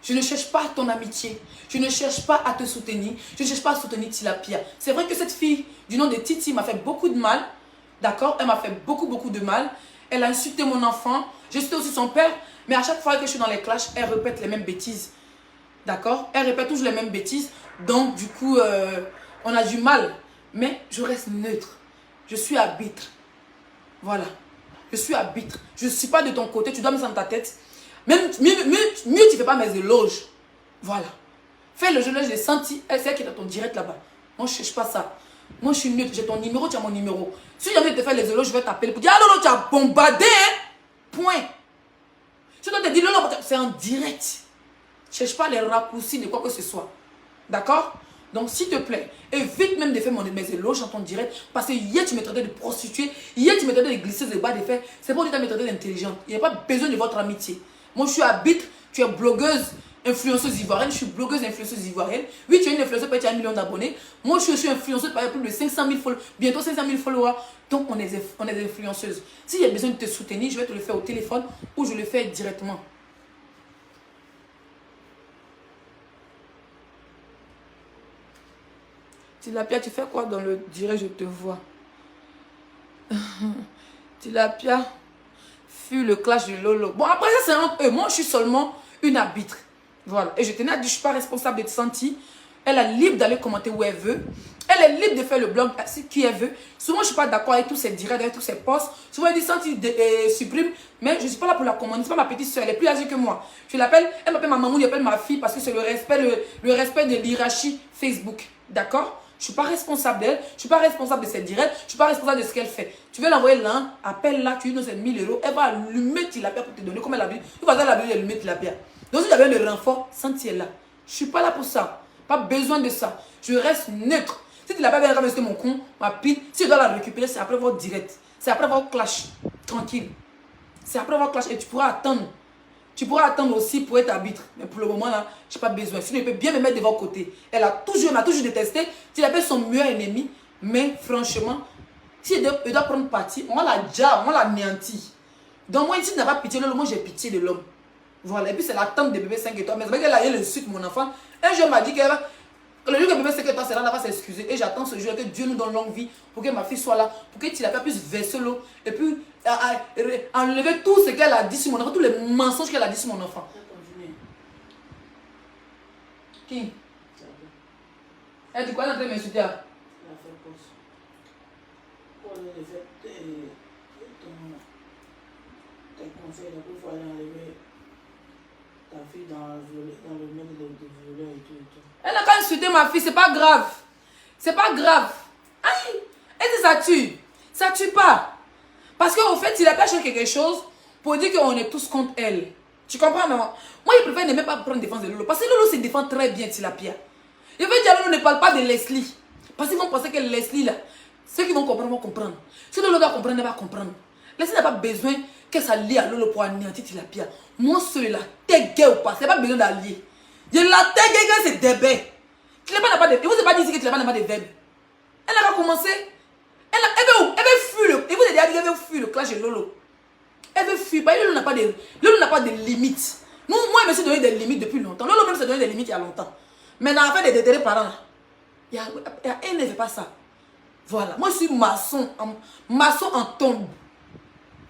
Je ne cherche pas ton amitié. Je ne cherche pas à te soutenir. Je ne cherche pas à soutenir Tilapia. C'est vrai que cette fille du nom de Titi m'a fait beaucoup de mal. D'accord? Elle m'a fait beaucoup de mal. Elle a insulté mon enfant. J'ai insulté aussi son père. Mais à chaque fois que je suis dans les clashs, elle répète les mêmes bêtises. D'accord? Elle répète toujours les mêmes bêtises. Donc, du coup, on a du mal. Mais je reste neutre. Je suis arbitre. Voilà. Je suis arbitre. Je ne suis pas de ton côté. Tu dois me mettre dans ta tête. Même mieux, tu ne fais pas mes éloges. Voilà. Fais le jeu, j'ai senti. Elle sait qui est dans ton direct là-bas. Moi, je ne cherche pas ça. Moi, je suis neutre. J'ai ton numéro, tu as mon numéro. Si j'ai envie de te faire les éloges, je vais t'appeler pour dire, ah Lolo, tu as bombardé, hein? Point. Si tu dois te dire, Lolo, c'est en direct. Ne cherche pas les raccourcis de quoi que ce soit. D'accord? Donc, s'il te plaît, évite même de faire mes éloges dans ton direct. Parce que hier, tu me traitais de prostituée. Hier, tu me traitais de glisser de bas de fer. C'est pour dire que tu me traitais d'intelligente. Il n'y a pas besoin de votre amitié. Moi, je suis arbitre. Tu es blogueuse, influenceuse ivoirienne. Je suis blogueuse, influenceuse ivoirienne. Oui, tu es une influenceuse, tu as 1 million d'abonnés. Moi, je suis influenceuse, par plus de 500 000 followers. Bientôt 500 000 followers. Donc, on est influenceuses. S'il y a besoin de te soutenir, je vais te le faire au téléphone ou je le fais directement. Tilapia, tu fais quoi dans le direct, je te vois. Tilapia fut le clash de Lolo. Bon, après ça, c'est entre eux. Moi, je suis seulement une arbitre. Voilà. Et je tenais à dire, je ne suis pas responsable de Santi. Elle est libre d'aller commenter où elle veut. Elle est libre de faire le blog qui elle veut. Souvent, je ne suis pas d'accord avec tous ses directs, avec tous ses posts. Souvent, elle dit Santi supprime. Mais je ne suis pas là pour la commander. Ce n'est pas ma petite soeur. Elle est plus âgée que moi. Je l'appelle, elle m'appelle ma maman, elle m'appelle ma fille parce que c'est le respect de l'hierarchie Facebook. D'accord? Je ne suis pas responsable d'elle. Je ne suis pas responsable de ses directs. Je ne suis pas responsable de ce qu'elle fait. Tu veux l'envoyer là, appelle-la, tu lui donnes 1000 €. Elle va allumer Tilapia pour te donner comme elle a vu. Il va allumer Tilapia. Donc, si j'avais le renfort, Santi est là. Je ne suis pas là pour ça. Pas besoin de ça. Je reste neutre. Si tu n'as pas bien ramassé mon con, ma pile, si je dois la récupérer, c'est après votre direct. C'est après votre clash. Tranquille. C'est après votre clash et tu pourras attendre. Tu pourras attendre aussi pour être arbitre. Mais pour le moment, là, je n'ai pas besoin. Sinon, il peut bien me mettre de votre côté. Elle m'a toujours détesté. Tu l'appelles son meilleur ennemi. Mais franchement, si elle doit prendre parti, on va l'anéantir. Donc, moi, ici, tu n'as pas pitié de l'homme. Moi, j'ai pitié de l'homme. Voilà. Et puis, c'est la tante de bébé 5 étoiles. Mais c'est vrai qu'elle a insulté mon enfant. Un jour, elle m'a dit qu'elle va. Le jour que bébé 5 étoiles, c'est là, elle va s'excuser. Et j'attends ce jour que Dieu nous donne longue vie pour que ma fille soit là. Pour que Tilapia puisse verser l'eau. Et puis, enlever tout ce qu'elle a dit sur mon enfant. Tous les mensonges qu'elle a dit sur mon enfant. Qui? Elle dit quoi? Elle est en train de m'insulter. Ta fille dans le monde de violeur et tout. Elle n'a qu'à insulter ma fille, c'est pas grave. C'est pas grave. Aïe! Elle dit ça tue. Ça tue pas. Parce qu'au fait, il a pas cherché quelque chose pour dire qu'on est tous contre elle. Tu comprends, non? Moi, il préfère ne même pas prendre défense de Lolo. Parce que Lolo se défend très bien, Tilapia. Je veux dire, Lolo ne parle pas de Leslie. Parce qu'ils vont penser que Leslie, là, ceux qui vont comprendre, vont comprendre. Si Lolo doit comprendre, elle va comprendre. Leslie n'a pas besoin que ça lie à Lolo pour anéantir Tilapia. Moi, celui-là, t'es gay ou pas, c'est pas besoin d'allier. Je la t'es gay, c'est des bêtes. Tilapia n'a pas de. Et vous n'avez pas dit que Tilapia n'a pas de verbe. Elle n'a pas commencé. Elle veut fuir. Et vous avez dit qu'elle veut fuir le clash de Lolo. Elle veut fuir. Lolo n'a pas de limites. Moi, je me suis donné des limites depuis longtemps. Lolo même s'est donné des limites il y a longtemps. Mais dans l'affaire des déterrés parents, elle ne fait pas ça. Voilà. Moi, je suis maçon en tombe.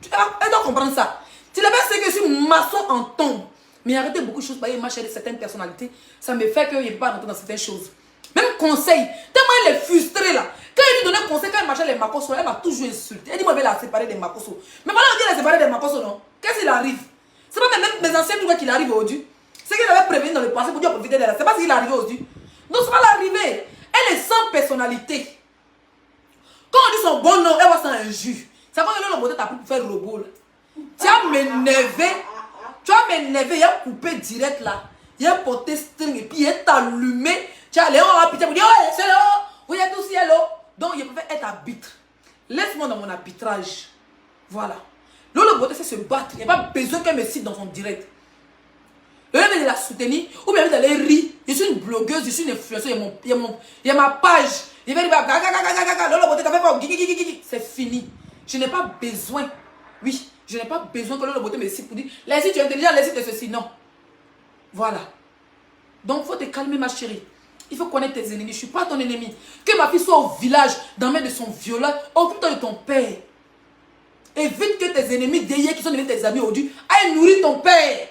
Elle doit comprendre ça. Tilapia sait que je suis maçon en tombe. Mais arrêtez beaucoup de choses. Il m'a cherché certaines personnalités. Ça me fait qu'il ne peut pas rentrer dans certaines choses. Même conseil. Tellement elle est frustrée là. Quand il lui donnait conseil, quand il marchait les Makoso, elle m'a toujours insulté. Elle dit moi, je vais la séparer des Makoso. Mais voilà, on dit la séparer des Makoso, non? Qu'est-ce qu'il arrive? C'est pas même mes anciens trucs qu'il arrive aujourd'hui. C'est qu'il avait prévenu dans le passé pour dire profiter d'elle. C'est pas ce qu'il est arrivé aujourd'hui. Non, c'est pas l'arrivée. Elle est sans personnalité. Quand on dit son bon nom, elle va sans injure. C'est quand elle a le t'as pour faire robot là. Tu as m'énervé. Tu as m'énervé. Il a coupé direct là. Il a porté string et puis il est allumé. Tu as Léon à pitié pour dire oh, c'est là. Vous êtes tous là. Donc il préfère être arbitre. Laisse-moi dans mon arbitrage. Voilà. Lolo Beauté, c'est se battre. Il n'y a pas besoin qu'elle me cite dans son direct. Le lieu de la soutenir ou bien d'aller rire. Je suis une blogueuse, je suis une influenceuse. Il y a ma page. Il va dire Lolo Beauté, t'as fait pas. C'est fini. Je n'ai pas besoin. Oui, je n'ai pas besoin que Lolo Beauté me cite pour dire laisse-y, tu es intelligent, laisse-y de ceci. Non. Voilà. Donc, il faut te calmer, ma chérie. Il faut connaître tes ennemis. Je ne suis pas ton ennemi. Que ma fille soit au village, dans la main de son violeur, occupe-toi de ton père. Évite que tes ennemis d'hier qui sont devenus tes amis aujourd'hui aillent nourrir ton père.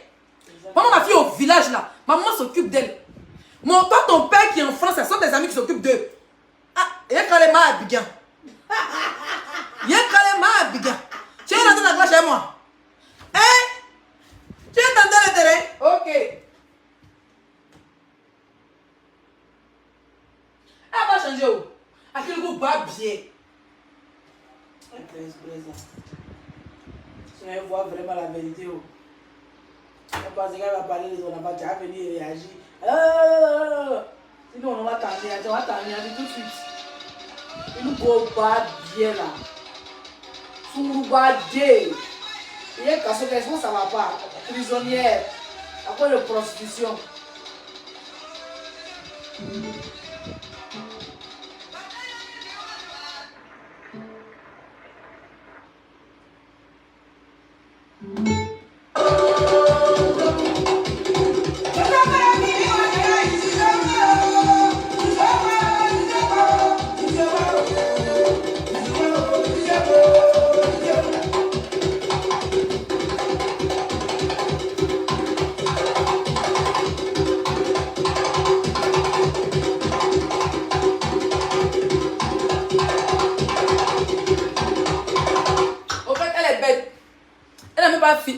Maman, ma fille au village là, maman s'occupe d'elle. Toi, ton père qui est en France, ce sont tes amis qui s'occupent d'eux. Ah, il y a quand même à Abidjan. Il y a quand même à Abidjan. Tu es là dans la glace chez moi. Hein? Tu es dans le terrain? Ok. Elle va changer où? À quel goût va bien? Si elle voit vraiment la vérité, on pense qu'elle va parler de son enfant, tu vas venir réagir. Sinon, on va t'amener tout de suite. Il nous va bien là. Sous va bien. Il y a cassé quelque chose, ça va pas. Prisonnière. Après la prostitution.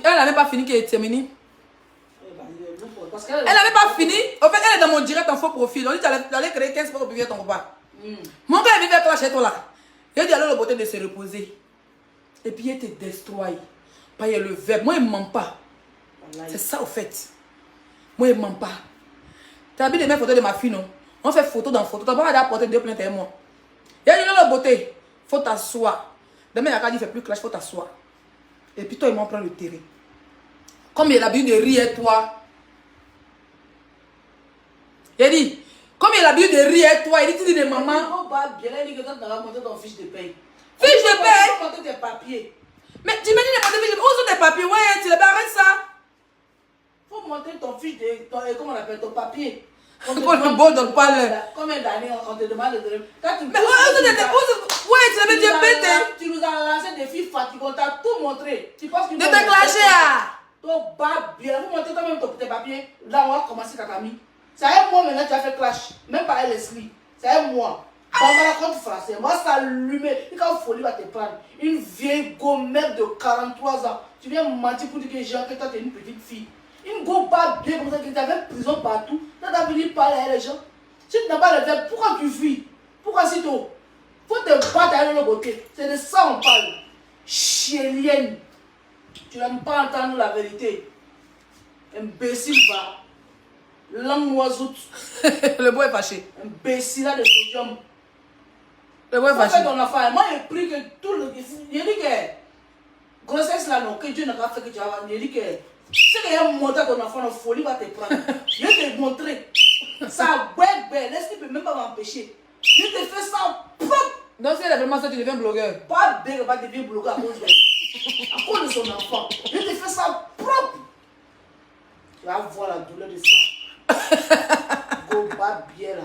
n'avait pas fini qu'elle est terminée. Parce Elle n'avait pas fini. En fait, elle est dans mon direct en faux profil. On dit qu'elle allait créer 15 pour vivre ton repas. Mon gars, il vivait avec toi chez toi là. Il dit alors le beauté de se reposer. Et puis il te destroy. Pas il y a le verbe. Moi, il ne ment pas. C'est ça au fait. Moi, il ne ment pas. Tu as vu les mêmes photos de ma fille, non? On fait photo dans photo. Tu n'as pas apporté 2 plaintes à moi. Il y a dit le beauté. Il faut t'asseoir. Demain, il y a dit il ne fait plus clash, il faut t'asseoir. Et puis toi, il m'en prend le terrain. Comme il a l'habitude de rire, toi. Il a dit, comme il a l'habitude de rire, toi, il dit, tu dis de maman. Il faut pas bien, il dit que toi, tu vas monter ton fiche de paye. Fiche de paye? Il faut monter tes papiers. Mais tu m'as dit de monter fiche de paye. Où sont tes papiers? Ouais, tu les barres ça. Il faut monter ton fiche de. Comment on appelle ton papier? Pour le beau dans le palais. Combien d'années on te demande de donner? Quand tu Mais ouais, tu l'avais dit pété. Tu nous as lancé des filles fatiguées, on t'a tout montré. Tu penses que. De te clasher à. Ton bas bien, vous montez toi-même tes papiers. Là, on va commencer Kakami. C'est un mois maintenant, tu as fait clash. Même pas l'esprit. C'est un mois. Bambala contre français. Moi, ça allumé. Et quand folie va te prendre. Une vieille gommette de 43 ans. Tu viens mentir pour dire que Jean, que toi, tu es une petite fille. Une go pas bien comme ça, que tu avais prison partout. Tu as venu parler à les gens. Si tu n'as pas le verbe, pourquoi tu fuis? Pourquoi si tôt? Faut te battre avec le beauté. C'est de ça on parle. Chielienne. Tu n'aimes pas entendre la vérité. Imbécile va. Langue oiseau. Le bois est fâché. Imbécile là de sodium. Le bois est fâché. Ton affaire. Moi, j'ai pris que tout le. Il dit que. Grossesse là, non, que Dieu n'a pas fait que tu as. Il dit que. C'est qu'il y a un montant ton enfant, la folie va te prendre. Je vais te montrer. Ça, ouais, l'esprit ne peut même pas m'empêcher. Je te fais ça propre. Donc, si elle est vraiment ça, tu deviens blogueur. Pas bête, pas devenir blogueur à cause de son enfant. Je te fais ça propre. Tu vas voir la douleur de ça. Go pas bien là.